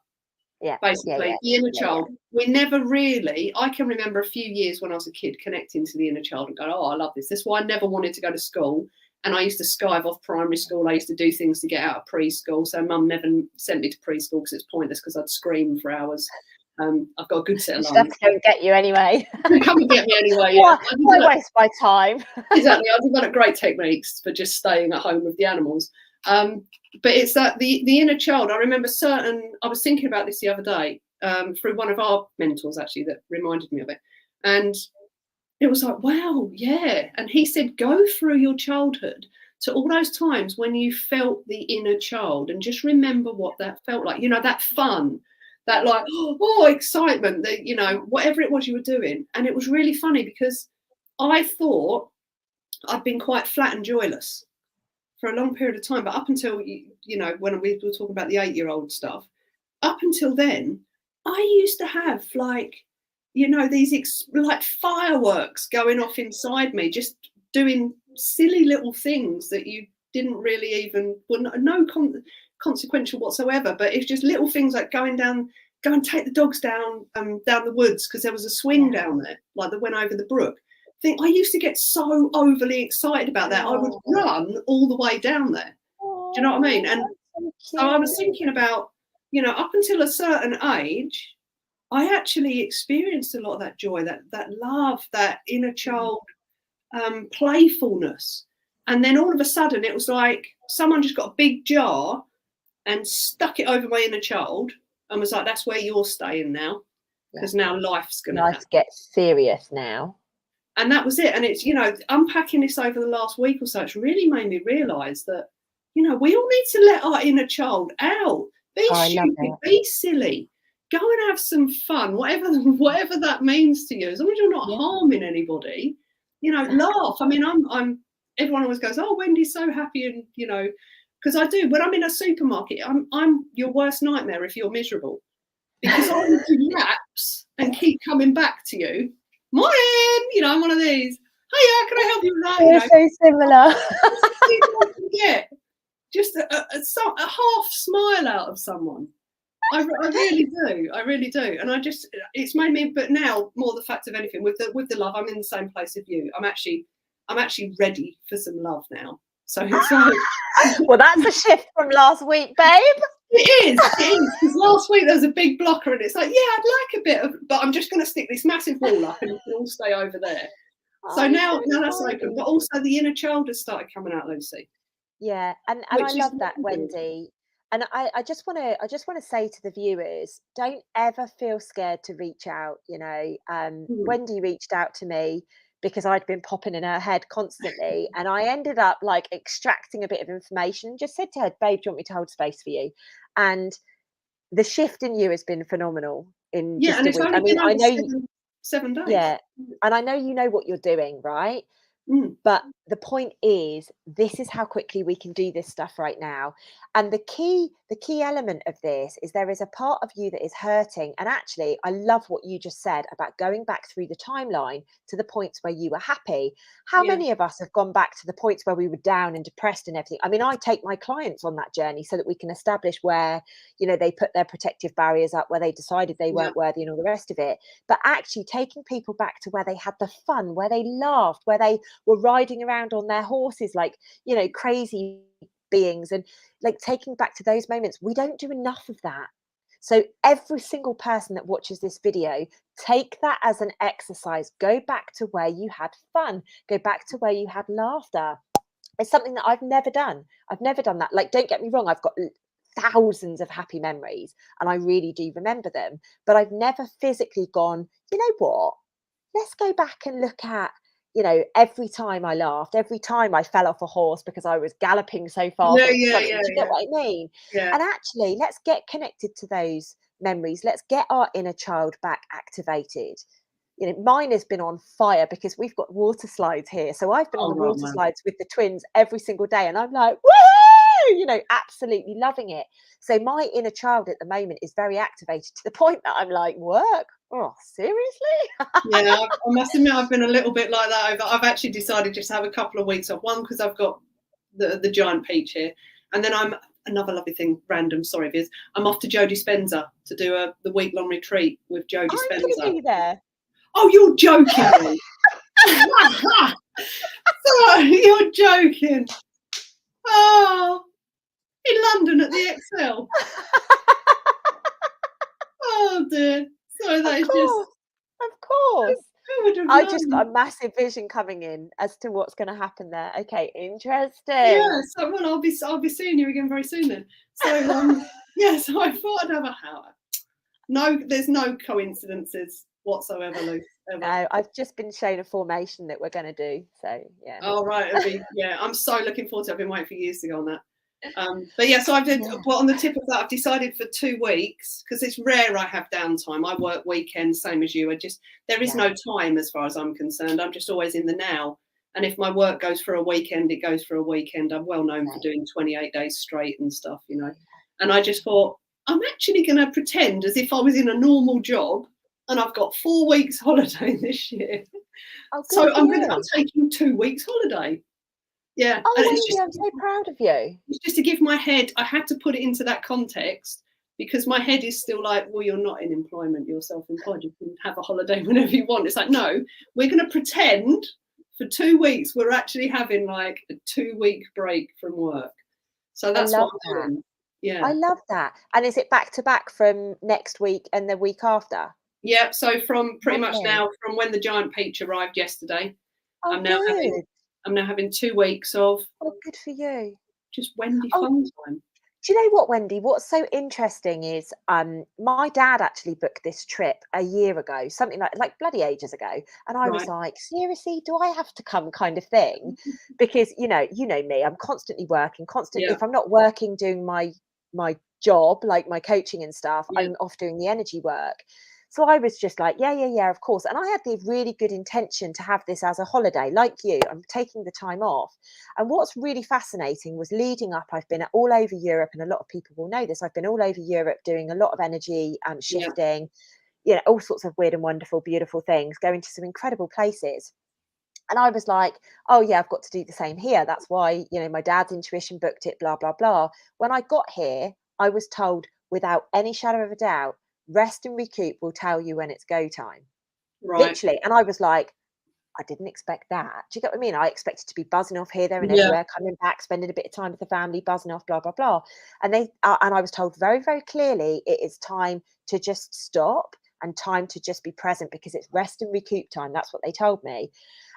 Yeah, basically, the inner child. We never really, I can remember a few years when I was a kid connecting to the inner child and going, oh, I love this. That's why I never wanted to go to school. And I used to skive off primary school. I used to do things to get out of preschool. So mum never sent me to preschool because it's pointless, because I'd scream for hours. I've got a good set of lungs. That's going to get you anyway. Come and get me anyway. Yeah. Why waste my time? Exactly. I've developed great techniques for just staying at home with the animals. But it's that the inner child. I remember I was thinking about this the other day through one of our mentors, actually, that reminded me of it. And it was like, wow, yeah. And he said, go through your childhood to all those times when you felt the inner child and just remember what that felt like. You know, that fun, that like, oh, excitement, that, you know, whatever it was you were doing. And it was really funny because I thought I'd been quite flat and joyless for a long period of time. But up until, you know, when we were talking about the 8-year-old stuff, up until then, I used to have like, you know, these like fireworks going off inside me, just doing silly little things that you didn't really even, no consequential whatsoever, but it's just little things like go and take the dogs down the woods, because there was a swing down there, like that went over the brook. I used to get so overly excited about that. I would run all the way down there. Do you know what I mean? And so I was thinking about, you know, up until a certain age, I actually experienced a lot of that joy, that love, that inner child playfulness. And then all of a sudden it was like someone just got a big jar and stuck it over my inner child and was like, that's where you're staying now, because now life's going to happen. Life gets serious now. And that was it. And it's, you know, unpacking this over the last week or so, it's really made me realise that, you know, we all need to let our inner child out. Be stupid, be silly. Go and have some fun, whatever that means to you, as long as you're not harming anybody. You know, laugh. I mean, I'm. Everyone always goes, "Oh, Wendy's so happy," and you know, because I do. When I'm in a supermarket, I'm your worst nightmare if you're miserable, because I would do laps and keep coming back to you. Morning, you know, I'm one of these. Hiya, can I help you with that? We're so similar. Yeah, just a half smile out of someone. I really do, and it's made me. But now, more the fact of anything, with the love, I'm in the same place as you. I'm actually ready for some love now. So it's like, well, that's a shift from last week, babe. It is, because last week there was a big blocker and it's like, yeah, I'd like a bit of, but I'm just going to stick this massive wall up and you can all stay over there. So I'm now, so now that's open, but excited. also the inner child has started coming out, Lucy, Yeah, and I which is love that, wonderful. Wendy. And I just wanna say to the viewers, don't ever feel scared to reach out, you know. Mm. Wendy reached out to me because I'd been popping in her head constantly, and I ended up like extracting a bit of information, just said to her, "Babe, do you want me to hold space for you?" And the shift in you has been phenomenal in Yeah, just and a it's week. I only mean, been I over know you, seven days. yeah, and I know you know what you're doing, right? Mm. But the point is, this is how quickly we can do this stuff right now. And the key element of this is there is a part of you that is hurting. And actually, I love what you just said about going back through the timeline to the points where you were happy. How Yeah, many of us have gone back to the points where we were down and depressed and everything? I mean, I take my clients on that journey so that we can establish where, they put their protective barriers up, where they decided they yeah, weren't worthy and all the rest of it. But actually taking people back to where they had the fun, where they laughed, where they were riding around on their horses like, crazy beings, and like taking back to those moments. We don't do enough of that. So every single person that watches this video, take that as an exercise. Go back to where you had fun. Go back to where you had laughter. It's something that I've never done. I've never done that. Like, don't get me wrong, I've got thousands of happy memories and I really do remember them, but I've never physically gone, you know what? Let's go back and look at, every time I laughed, every time I fell off a horse because I was galloping so fast yeah, or yeah, something. yeah, Do you get yeah, what I mean? yeah. And actually, let's get connected to those memories. Let's get our inner child back activated. Mine has been on fire because we've got water slides here. So I've been on Oh, the right, water man. slides with the twins every single day, and I'm like, woohoo! Absolutely loving it. So my inner child at the moment is very activated to the point that I'm like, work? Oh, seriously? Yeah, I must admit I've been a little bit like that. I've actually decided just to have a couple of weeks off. One, because I've got the giant peach here, and then I'm another lovely thing. Random, sorry, Viz. I'm off to Joe Dispenza to do the week-long retreat with Joe I'm going to Dispenza. be there. Oh, you're joking me! Oh, you're joking! Oh, in London at the Excel. Oh dear. So Of that is just course. Of course. who would have I just got known? a massive vision coming in as to what's going to happen there. Okay, Yeah, interesting. so well, I'll be seeing you again very soon then. So yeah, so I thought I'd have a how. No, there's no coincidences whatsoever, Luke. Ever. No, I've just been shown a formation that we're going to do. So, yeah. Oh right, it'll be yeah. I'm so looking forward to it. I've been waiting for years to go on that. But yeah, so I've did Yeah, well on the tip of that. I've decided for 2 weeks because it's rare I have downtime. I work weekends, same as you. There is yeah, no time as far as I'm concerned. I'm just always in the now. And if my work goes for a weekend, it goes for a weekend. I'm well known for same. doing 28 days straight and stuff. And I just thought I'm actually going to pretend as if I was in a normal job, and I've got 4 weeks holiday this year. Oh, good So for I'm you. taking 2 weeks holiday. Yeah, and Oh, it's Wendy, just I'm so proud of you. it's just to give my head, I had to put it into that context because my head is still like, well, you're not in employment, you're self-employed, you can have a holiday whenever you want. It's like, no, we're going to pretend for 2 weeks we're actually having like a 2 week break from work. So I that's what love I'm that. doing. I Yeah. love that. And is it back to back from next week and the week after? Yeah. So from pretty much Lovely. now, from when the giant peach arrived yesterday, Oh, I'm now having good. I'm now having 2 weeks of Oh, good for you. just Wendy Oh, fun time. do you know what, Wendy? What's so interesting is my dad actually booked this trip a year ago, something like bloody ages ago. And I was Right. like, seriously, do I have to come kind of thing? Because you know me, I'm constantly working, constantly Yeah. if I'm not working doing my job, like my coaching and stuff, Yeah. I'm off doing the energy work. So I was just like, yeah, yeah, yeah, of course. And I had the really good intention to have this as a holiday, like you. I'm taking the time off. And what's really fascinating was leading up, I've been all over Europe, and a lot of people will know this. I've been all over Europe doing a lot of energy Yeah. shifting, all sorts of weird and wonderful, beautiful things, going to some incredible places. And I was like, oh, yeah, I've got to do the same here. That's why, my dad's intuition booked it, blah, blah, blah. When I got here, I was told without any shadow of a doubt, rest and recoup will tell you when it's go time. Right. Literally. And I was like, I didn't expect that. Do you get what I mean? I expected to be buzzing off here, there, and Yeah, everywhere, coming back, spending a bit of time with the family, buzzing off, blah blah blah. And I was told very, very clearly it is time to just stop and time to just be present because it's rest and recoup time. That's what they told me.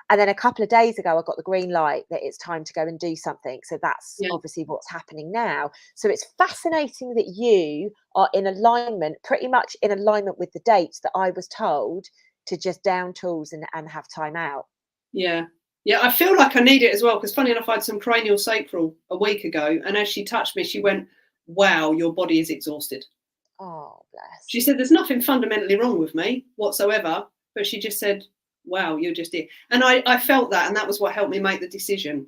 And then a couple of days ago, I got the green light that it's time to go and do something. So that's yeah, obviously what's happening now. So it's fascinating that you are in alignment, pretty much in alignment with the dates that I was told to just down tools and have time out. yeah. Yeah, I feel like I need it as well because funny enough, I had some cranial sacral a week ago, and as she touched me, she went, "Wow, your body is exhausted." Oh, She bless. said, "There's nothing fundamentally wrong with me whatsoever," but she just said, "Wow, you're just it." And I felt that, and that was what helped me make the decision, Yeah.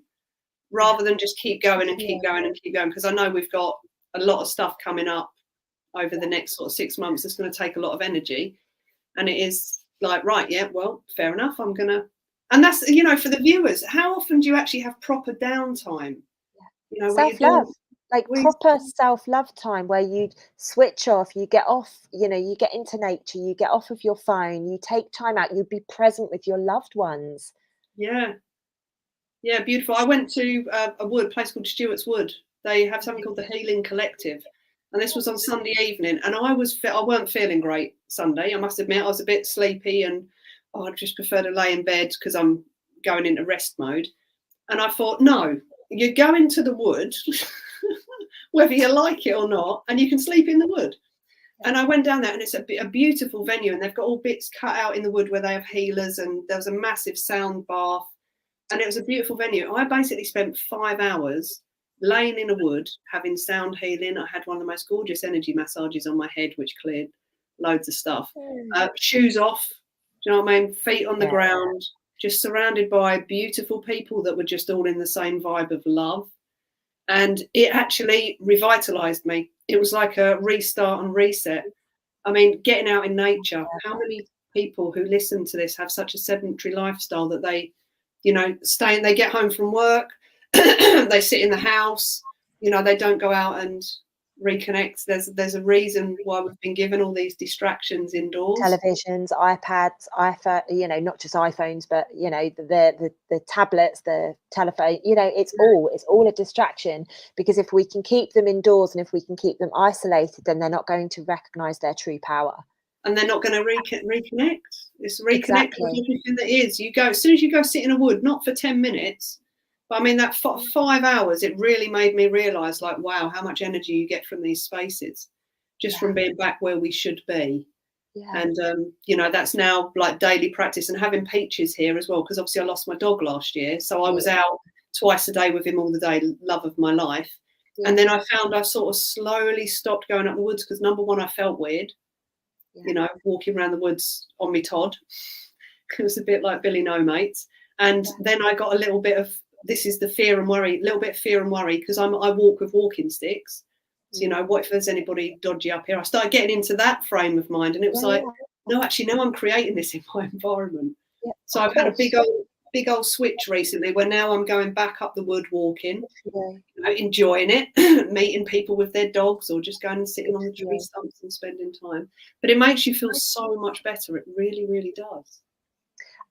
rather than just keep going and keep Yeah. going and keep going, because I know we've got a lot of stuff coming up over the next sort of 6 months. It's going to take a lot of energy, and it is like, right, yeah, well, fair enough. I'm gonna, and that's, for the viewers, how often do you actually have proper downtime? Where you're Self-love, doing, like where you, proper self-love time where you switch off, you get off, you get into nature, you get off of your phone, you take time out, you be present with your loved ones. yeah, yeah, beautiful. I went to a place called Stewart's Wood. They have something called the Healing Collective, and this was on Sunday evening. And I weren't feeling great Sunday. I must admit, I was a bit sleepy, and I'd just prefer to lay in bed because I'm going into rest mode. And I thought, no, you go into the wood, whether you like it or not, and you can sleep in the wood. And I went down there, and it's a beautiful venue, and they've got all bits cut out in the wood where they have healers, and there was a massive sound bath, and it was a beautiful venue. I basically spent 5 hours laying in a wood having sound healing. I had one of the most gorgeous energy massages on my head, which cleared loads of stuff. Mm. Shoes off, do you know what I mean? Feet on the Yeah, ground, just surrounded by beautiful people that were just all in the same vibe of love. And it actually revitalized me. It was like a restart and reset. I mean, getting out in nature. How many people who listen to this have such a sedentary lifestyle that they, they get home from work, they sit in the house, they don't go out and reconnect. There's a reason why we've been given all these distractions indoors. televisions, iPads, iPhone, not just iPhones, but the tablets, the telephone, it's all a distraction because if we can keep them indoors and if we can keep them isolated, then they're not going to recognize their true power. And they're not going to reconnect. It's reconnect with Exactly. everything that is. You go as soon as you go sit in a wood, not for 10 minutes, but I mean that 5 hours. It really made me realise, like, wow, how much energy you get from these spaces, just Yeah. from being back where we should be. Yeah. And that's now like daily practice. And having Peaches here as well, because obviously I lost my dog last year, so I was Yeah. out twice a day with him all the day, love of my life. Yeah. And then I found I've sort of slowly stopped going up the woods because number one, I felt weird, Yeah. walking around the woods on me Todd. It was a bit like Billy No Mates. And Yeah. then I got a little bit of, this is the fear and worry, a little bit of fear and worry because I walk with walking sticks. So, what if there's anybody dodgy up here? I started getting into that frame of mind, and it was Yeah. like, Yeah. no, actually, no, I'm creating this in my environment. Yeah. So Of I've had a course. big old switch recently where now I'm going back up the wood walking, Good for you. enjoying it, meeting people with their dogs or just going and sitting Good on the for tree you. stumps and spending time. But it makes you feel so much better. It really, really does.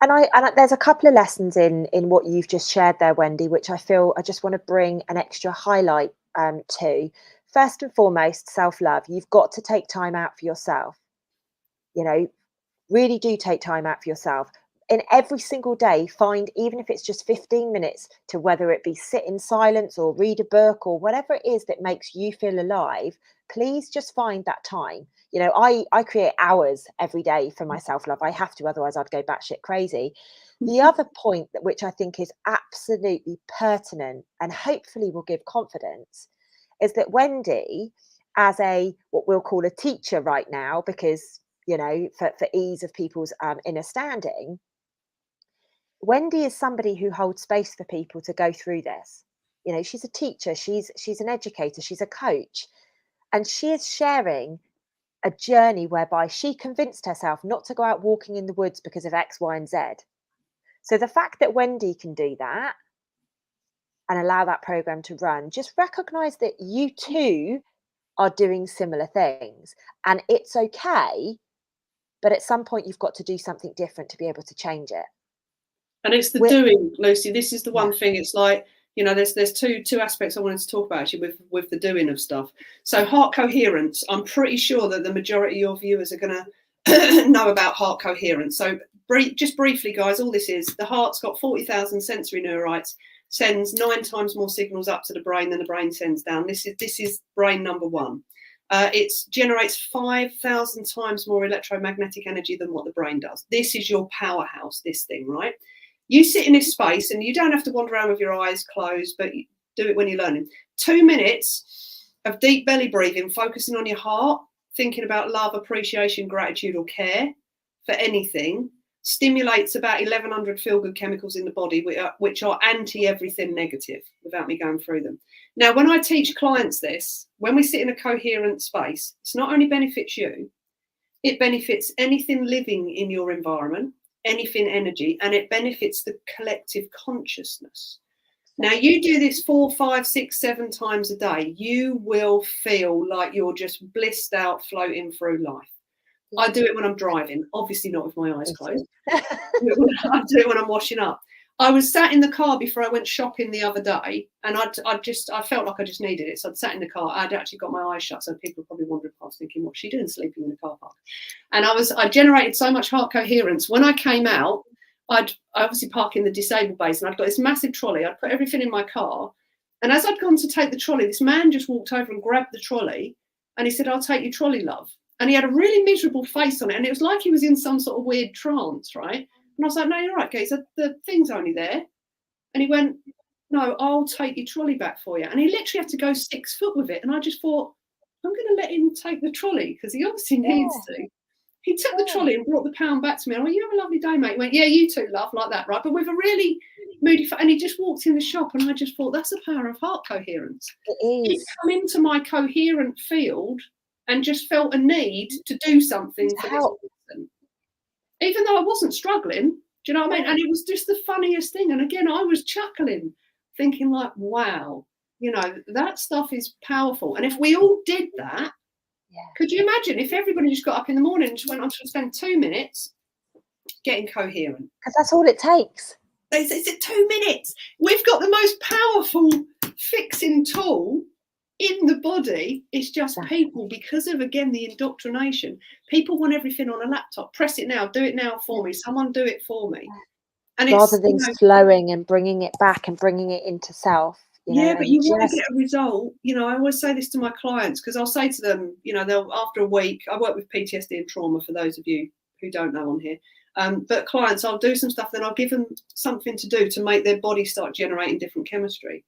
There's a couple of lessons in what you've just shared there, Wendy, which I feel I just want to bring an extra highlight to. First and foremost, self-love. You've got to take time out for yourself. You know, really do take time out for yourself. In every single day, find, even if it's just 15 minutes, to whether it be sit in silence or read a book or whatever it is that makes you feel alive, please just find that time. I create hours every day for my self-love. I have to, otherwise I'd go batshit crazy. The other point which I think is absolutely pertinent and hopefully will give confidence is that Wendy, as a what we'll call a teacher right now, because for ease of people's inner standing, Wendy is somebody who holds space for people to go through this. She's a teacher, she's an educator, she's a coach, and she is sharing a journey whereby she convinced herself not to go out walking in the woods because of X, Y, and Z. So the fact that Wendy can do that and allow that program to run, just recognize that you too are doing similar things, and it's okay. But at some point, you've got to do something different to be able to change it. And it's the We're, doing, Lucy. This is the yeah. one thing. It's like, you know, there's two aspects I wanted to talk about actually with the doing of stuff. So heart coherence, I'm pretty sure that the majority of your viewers are going to know about heart coherence. So just briefly, guys, all this is, the heart's got 40,000 sensory neurites, sends 9 times more signals up to the brain than the brain sends down. This is brain number one. It generates 5,000 times more electromagnetic energy than what the brain does. This is your powerhouse, this thing, right? You sit in this space and you don't have to wander around with your eyes closed, but you do it when you're learning. 2 minutes of deep belly breathing, focusing on your heart, thinking about love, appreciation, gratitude, or care for anything, stimulates about 1,100 feel-good chemicals in the body, which are anti-everything negative, without me going through them. Now, when I teach clients this, when we sit in a coherent space, it's not only benefits you, it benefits anything living in your environment, anything energy, and it benefits the collective consciousness. Now, you do this 4, 5, 6, 7 times a day, you will feel like you're just blissed out, floating through life. Yeah. I do it when I'm driving, obviously not with my eyes closed. I do it when I'm washing up. I was sat in the car before I went shopping the other day, and I felt like I just needed it. So I'd sat in the car. I'd actually got my eyes shut, so people probably wandering past thinking, what's she doing sleeping in the car park? And I generated so much heart coherence. When I came out, I obviously park in the disabled base, and I'd got this massive trolley. I'd put everything in my car, and as I'd gone to take the trolley, this man just walked over and grabbed the trolley, and he said, "I'll take your trolley, love." And he had a really miserable face on it, and it was like he was in some sort of weird trance, right? And I was like, "No, you're right, Gaze. The thing's only there." And he went, "No, I'll take your trolley back for you." And he literally had to go 6 foot with it. And I just thought, I'm going to let him take the trolley because he obviously needs to. He took the trolley and brought the pound back to me. I went, "You have a lovely day, mate." He went, "Yeah, you too, love," like that, right? But with a really moody face. And he just walked in the shop, and I just thought, that's the power of heart coherence. It is. He'd come into my coherent field and just felt a need to do something for this person, even though I wasn't struggling. Do you know what I mean? And it was just the funniest thing. And again, I was chuckling, thinking like, wow, you know, that stuff is powerful. And if we all did that, could you imagine if everybody just got up in the morning and just went, "I'm just going to spend 2 minutes getting coherent"? Because that's all it takes. It's 2 minutes. We've got the most powerful fixing tool in the body. It's just people, because of, again, the indoctrination. People want everything on a laptop. Press it now. Do it now for me. Someone do it for me. And rather than slowing and bringing it back and bringing it into self. But you want to get a result. You know, I always say this to my clients, because I'll say to them, you know, they'll, after a week, I work with PTSD and trauma, for those of you who don't know on here. But clients, I'll do some stuff, then I'll give them something to do to make their body start generating different chemistry.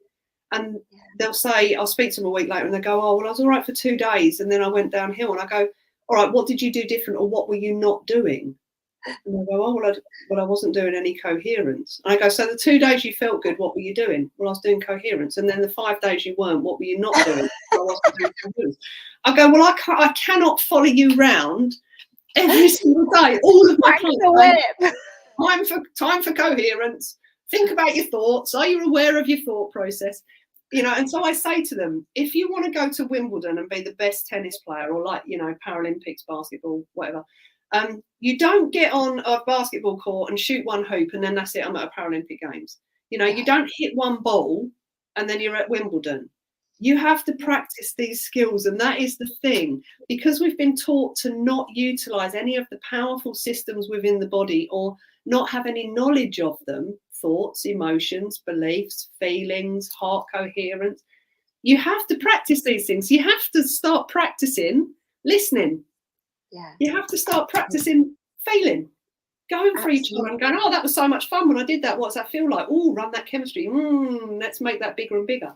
And they'll say, I'll speak to them a week later, and they go, "Oh, well, I was all right for 2 days, and then I went downhill." And I go, "All right, what did you do different, or what were you not doing?" And they go, "Oh, well, I wasn't doing any coherence." And I go, "So the 2 days you felt good, what were you doing?" "Well, I was doing coherence." "And then the 5 days you weren't, what were you not doing?" "I wasn't doing coherence." I go, "Well, I cannot follow you round every single day." All of my clients, time for coherence. Think about your thoughts. Are you aware of your thought process? You know, and so I say to them, if you want to go to Wimbledon and be the best tennis player, or like, you know, Paralympics, basketball, whatever, you don't get on a basketball court and shoot one hoop and then that's it, I'm at a Paralympic Games. You know, you don't hit one ball and then you're at Wimbledon. You have to practice these skills, and that is the thing. Because we've been taught to not utilize any of the powerful systems within the body, or not have any knowledge of them, thoughts, emotions, beliefs, feelings, heart coherence. You have to practice these things. You have to start practicing listening. You have to start practicing feeling, going for each other and going, "Oh, that was so much fun when I did that. What's that feel like? Oh, run that chemistry. Let's make that bigger and bigger."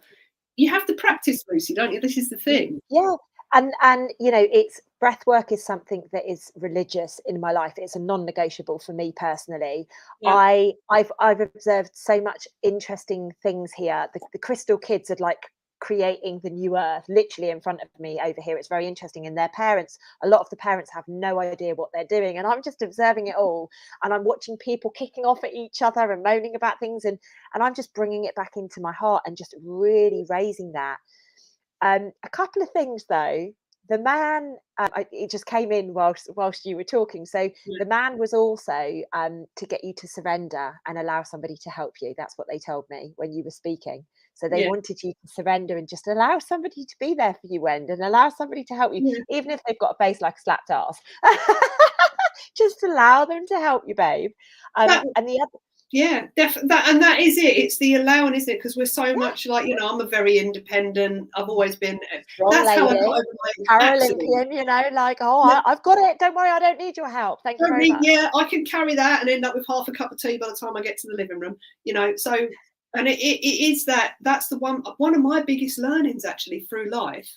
You have to practice, Lucy, don't you? This is the thing. Yeah. And you know, it's breath work is something that is religious in my life. It's a non-negotiable for me personally. I've observed so much interesting things here. The Crystal Kids are like creating the new earth literally in front of me over here. It's very interesting. And their parents, a lot of the parents have no idea what they're doing, and I'm just observing it all, and I'm watching people kicking off at each other and moaning about things, and I'm just bringing it back into my heart and just really raising that. A couple of things though, the man, it just came in whilst you were talking. So Yeah. the man was also to get you to surrender and allow somebody to help you. That's what they told me when you were speaking. So they Yeah. wanted you to surrender and just allow somebody to be there for you, Wendy, and allow somebody to help you, Yeah. even if they've got a face like a slapped ass. Just allow them to help you, babe. That, And the other, yeah, that is it. It's the allowing, isn't it? Because we're so yeah, much like, you know, I'm a very independent. I've always been. strong That's how I got lady, over my accident. Paralympian, you know, like, oh, Yeah, I've got it. Don't worry, I don't need your help. Thank you don't very need. much. Yeah, I can carry that and end up with half a cup of tea by the time I get to the living room. You know, so and it is that. That's the one of my biggest learnings actually through life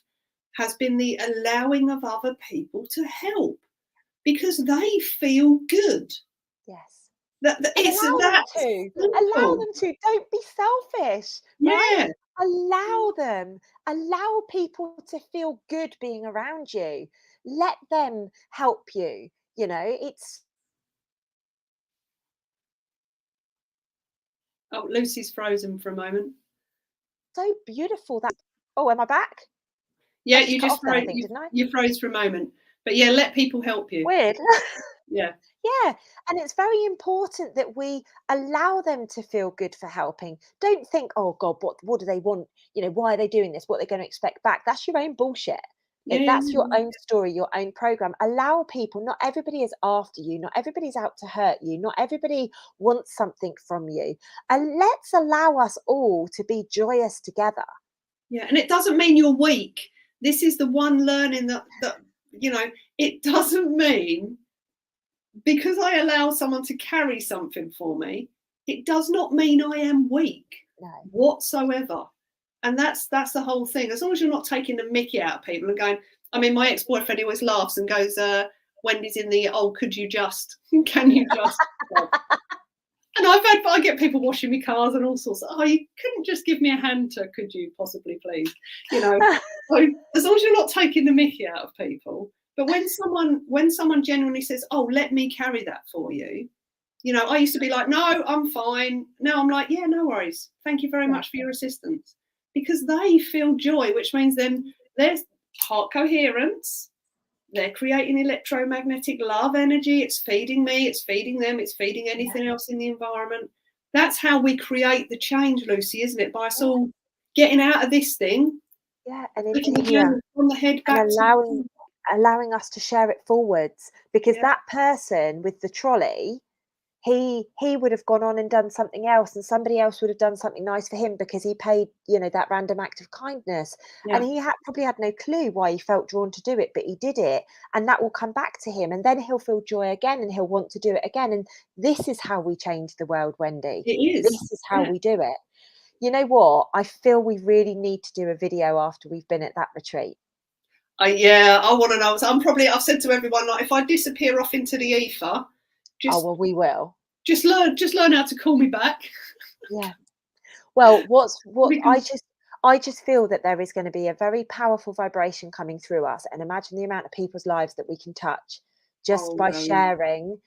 has been the allowing of other people to help because they feel good. Yes. And It's allow them that to. Allow simple. them to. Don't be selfish, right? Yeah. Allow them. Allow people to feel good being around you. Let them help you. You know, it's Oh, Lucy's frozen for a moment. so beautiful that. Oh, am I back? Yeah, I just you cut just off then, I froze. think, didn't I? You froze for a moment, but yeah, let people help you. Weird. Yeah, Yeah, and it's very important that we allow them to feel good for helping. Don't think, "Oh God, what do they want? You know, why are they doing this? What are they going to expect back?" That's your own bullshit. yeah, Like, yeah, that's your own story, your own program. Allow people. Not everybody is after you. Not everybody's out to hurt you. Not everybody wants something from you. And let's allow us all to be joyous together. yeah. And it doesn't mean you're weak. This is the one learning that you know. It doesn't mean because I allow someone to carry something for me. It does not mean I am weak No. whatsoever. And that's the whole thing. As long as you're not taking the mickey out of people and going, I mean, my ex-boyfriend always laughs and goes, Wendy's in the, oh, could you just, can you just? And I get people washing me cars and all sorts. Oh, you couldn't just give me a hand to, could you possibly please? You know, so as long as you're not taking the mickey out of people. But when someone genuinely says, oh, let me carry that for you, you know, I used to be like, no, I'm fine. Now I'm like, yeah, no worries. Thank you very Yeah. much for your assistance. Because they feel joy, which means then there's heart coherence. They're creating electromagnetic love energy. It's feeding me, it's feeding them, it's feeding anything else in the environment. That's how we create the change, Lucy, isn't it? By us all getting out of this thing, Yeah, and putting into the here. journey from the head And back to allowing us to share it forwards, because yeah, that person with the trolley, he would have gone on and done something else, and somebody else would have done something nice for him because he paid, you know, that random act of kindness, and yeah. he probably had no clue why he felt drawn to do it, but he did it, and that will come back to him, and then he'll feel joy again and he'll want to do it again. And this is how we change the world, Wendy. It is. This is how Yeah. we do it. You know what, I feel we really need to do a video after we've been at that retreat. Yeah, I want to know. So I've said to everyone, like, if I disappear off into the ether, Oh, just well, we will. just learn how to call me back. Yeah. Well, what We can, I just feel that there is going to be a very powerful vibration coming through us, and imagine the amount of people's lives that we can touch just oh by no, yeah. sharing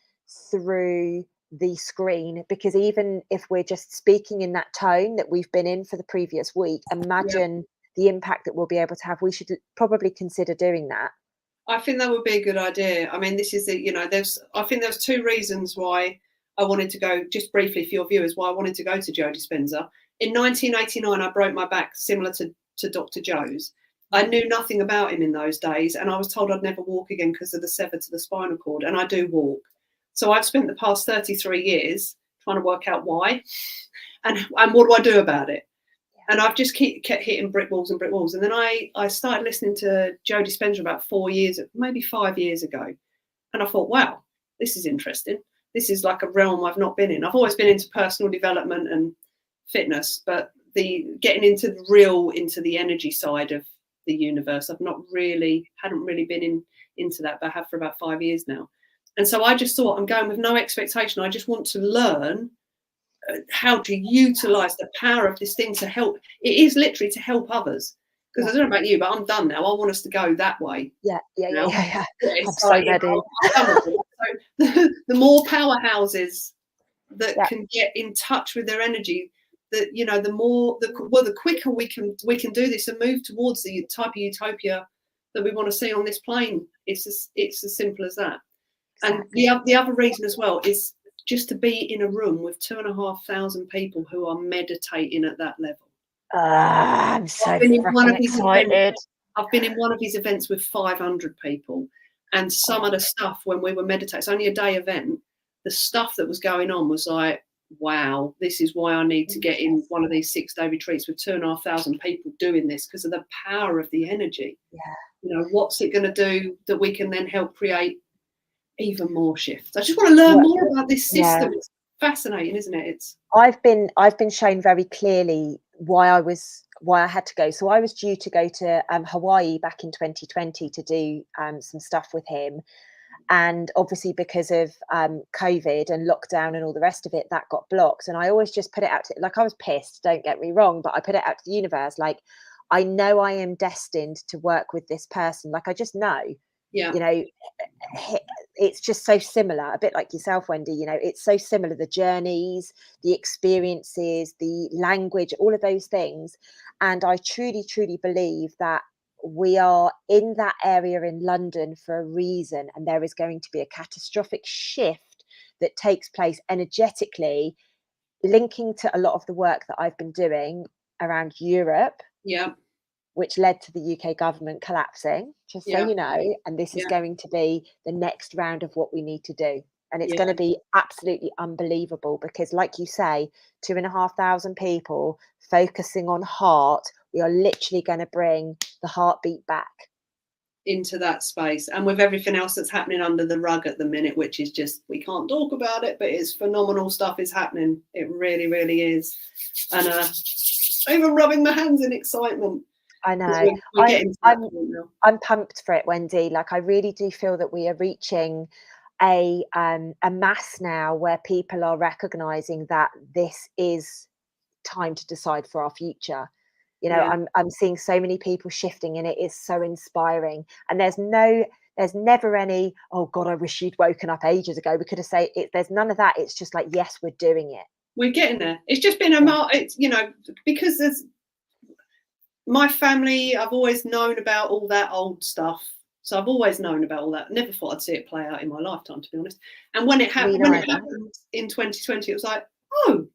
through the screen. Because even if we're just speaking in that tone that we've been in for the previous week, Yeah. imagine the impact that we'll be able to have. We should probably consider doing that. I think that would be a good idea. I mean, this is the, you know, I think there's two reasons why I wanted to go, just briefly for your viewers, why I wanted to go to Joe Dispenza. In 1989, I broke my back similar to Dr. Joe's. I knew nothing about him in those days, and I was told I'd never walk again because of the sever to the spinal cord, and I do walk. So I've spent the past 33 years trying to work out why, and what do I do about it? And I've just kept hitting brick walls and brick walls. And then I started listening to Joe Dispenza about 4 years, maybe 5 years ago. And I thought, wow, this is interesting. This is like a realm I've not been in. I've always been into personal development and fitness, but the getting into the energy side of the universe, hadn't really been into that, but I have for about 5 years now. And so I just thought, I'm going with no expectation. I just want to learn how to utilize the power of this thing to help. It is literally to help others. Because I don't know about you, but I'm done now. I want us to go that way. Yeah. Now. Yeah. I'm It's so like, ready. I'm done with it. So the more powerhouses that Yeah. can get in touch with their energy, that, you know, the quicker we can do this and move towards the type of utopia that we want to see on this plane. It's as simple as that. Exactly. And the other reason as well is just to be in a room with 2,500 people who are meditating at that level. I'm so freaking excited. I've been in one of his events with 500 people, and some of the stuff when we were meditating, it's only a day event, the stuff that was going on was like, wow, this is why I need to get in one of these 6-day retreats with 2,500 people doing this, because of the power of the energy. Yeah. You know, what's it going to do that we can then help create even more shifts? I just want to learn more about this system. Yeah. It's fascinating, isn't it? I've been shown very clearly why I had to go. So I was due to go to Hawaii back in 2020 to do some stuff with him. And obviously because of COVID and lockdown and all the rest of it, that got blocked. And I always just put it out to, like, I was pissed, don't get me wrong, but I put it out to the universe. Like, I know I am destined to work with this person. Like, I just know, yeah, you know, it's just so similar, a bit like yourself, Wendy, you know, it's so similar, the journeys, the experiences, the language, all of those things. And I truly, truly believe that we are in that area in London for a reason, and there is going to be a catastrophic shift that takes place energetically, linking to a lot of the work that I've been doing around Europe. Yeah. Which led to the UK government collapsing, just so you know, and this is going to be the next round of what we need to do. And it's going to be absolutely unbelievable because, like you say, 2,500 people focusing on heart, we are literally going to bring the heartbeat back into that space. And with everything else that's happening under the rug at the minute, which is just, we can't talk about it, but it's phenomenal stuff is happening. It really, really is. And even rubbing my hands in excitement. I know. I'm pumped for it, Wendy. Like, I really do feel that we are reaching a mass now where people are recognizing that this is time to decide for our future. You know, I'm seeing so many people shifting, and it is so inspiring. And there's never any, oh God, I wish you'd woken up ages ago. We could have said it. There's none of that. It's just like, yes, we're doing it. We're getting there. It's just been it's, you know, because there's my family, I've always known about all that old stuff. So I've always known about all that. Never thought I'd see it play out in my lifetime, to be honest. And when it happened, in 2020, it was like, oh,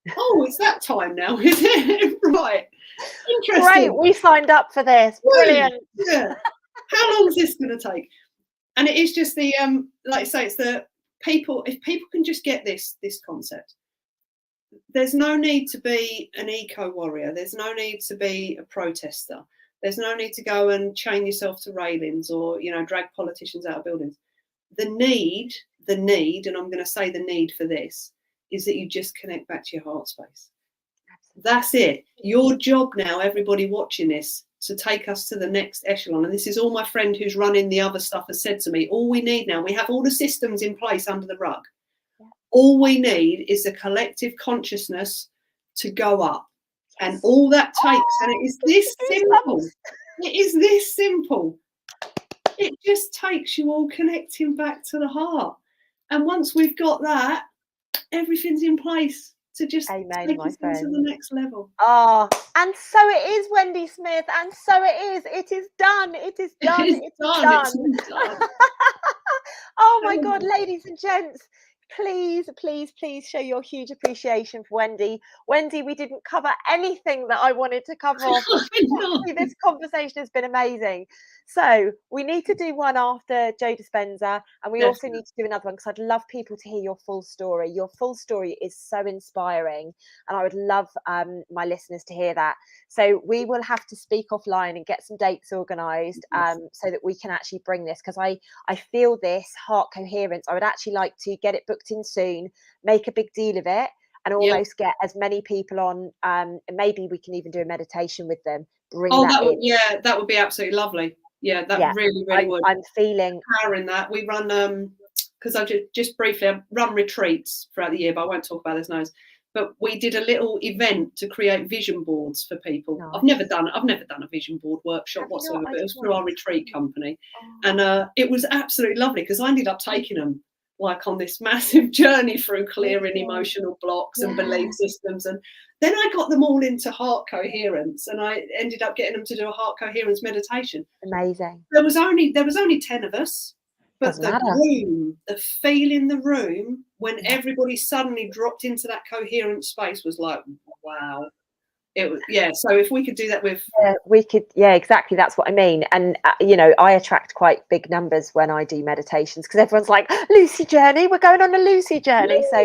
it's that time now, is it? Right. Interesting. Great, we signed up for this. Brilliant. Yeah. How long is this going to take? And it is just the, like I say, it's the people, if people can just get this concept, there's no need to be an eco warrior. There's no need to be a protester. There's no need to go and chain yourself to railings or, you know, drag politicians out of buildings. The need, and I'm going to say the need for this, is that you just connect back to your heart space. That's it. Your job now, everybody watching this, to take us to the next echelon. And this is all my friend who's running the other stuff has said to me. All we need now, we have all the systems in place under the rug. All we need is a collective consciousness to go up. And all that takes, and it is this simple. It is this simple. It just takes you all connecting back to the heart. And once we've got that, everything's in place to just take us into the next level. Oh, and so it is, Wendy Smith, and so it is. It is done. It is done. It's done. Oh my God, ladies and gents. Please, please, please show your huge appreciation for Wendy. Wendy, we didn't cover anything that I wanted to cover off. This conversation has been amazing. So we need to do one after Joe Dispenza, and we also need to do another one because I'd love people to hear your full story. Your full story is so inspiring, and I would love my listeners to hear that. So we will have to speak offline and get some dates organised so that we can actually bring this, because I feel this heart coherence. I would actually like to get it booked in soon, make a big deal of it, and almost get as many people on. And maybe we can even do a meditation with them. That would be absolutely lovely. Yeah, that really would. I'm feeling power in that. We run because I just briefly run retreats throughout the year, but I won't talk about this now. But we did a little event to create vision boards for people. Nice. I've never done a vision board workshop whatsoever, but it was through our retreat company, and it was absolutely lovely because I ended up taking them like on this massive journey through clearing emotional blocks and belief systems, and Then I got them all into heart coherence, and I ended up getting them to do a heart coherence meditation. Amazing. There was only 10 of us, but Doesn't the matter. room, the feel in the room when Yeah. everybody suddenly dropped into that coherent space was like, wow. It was, yeah. So if we could do that with, We could, yeah, exactly. That's what I mean. And you know, I attract quite big numbers when I do meditations because everyone's like, Lucy journey, we're going on a Lucy journey. So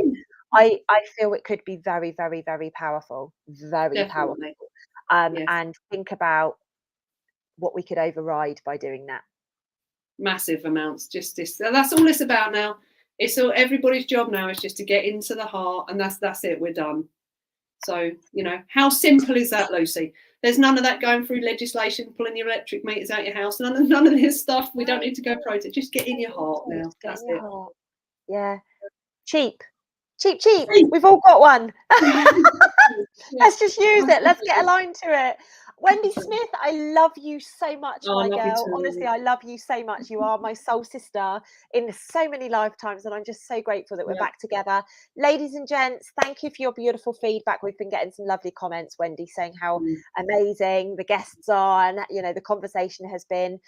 I feel it could be very, very, very powerful, very powerful. definitely, yes, And think about what we could override by doing that. massive amounts. Just this. That's all it's about now. It's all everybody's job now is just to get into the heart, and that's it. We're done. So, you know, how simple is that, Lucy? There's none of that going through legislation, pulling your electric meters out your house. None of this stuff. We don't need to go protest. Just get in your heart now. Just get That's in your it. heart. Yeah. Cheap. Cheap, cheap. We've all got one. Let's just use it. Let's get aligned to it. Wendy Smith, I love you so much, Oh, I my love you girl. too. Honestly, I love you so much. You are my soul sister in so many lifetimes, and I'm just so grateful that we're Yeah. back together. Ladies and gents, thank you for your beautiful feedback. We've been getting some lovely comments, Wendy, saying how amazing the guests are, and you know, the conversation has been.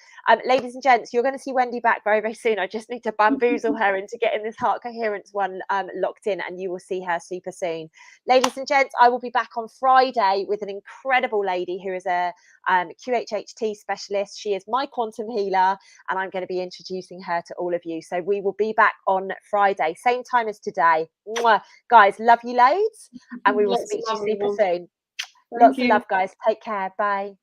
Ladies and gents, you're going to see Wendy back very, very soon. I just need to bamboozle her into getting this heart coherence one locked in, and you will see her super soon. Ladies and gents, I will be back on Friday with an incredible lady who is a QHHT specialist. She is my quantum healer, and I'm going to be introducing her to all of you. So we will be back on Friday, same time as today. Mwah. Guys, love you loads, and we will Lots speak of to love, you super everyone. soon. Thank Lots of you. love, guys. Take care. Bye.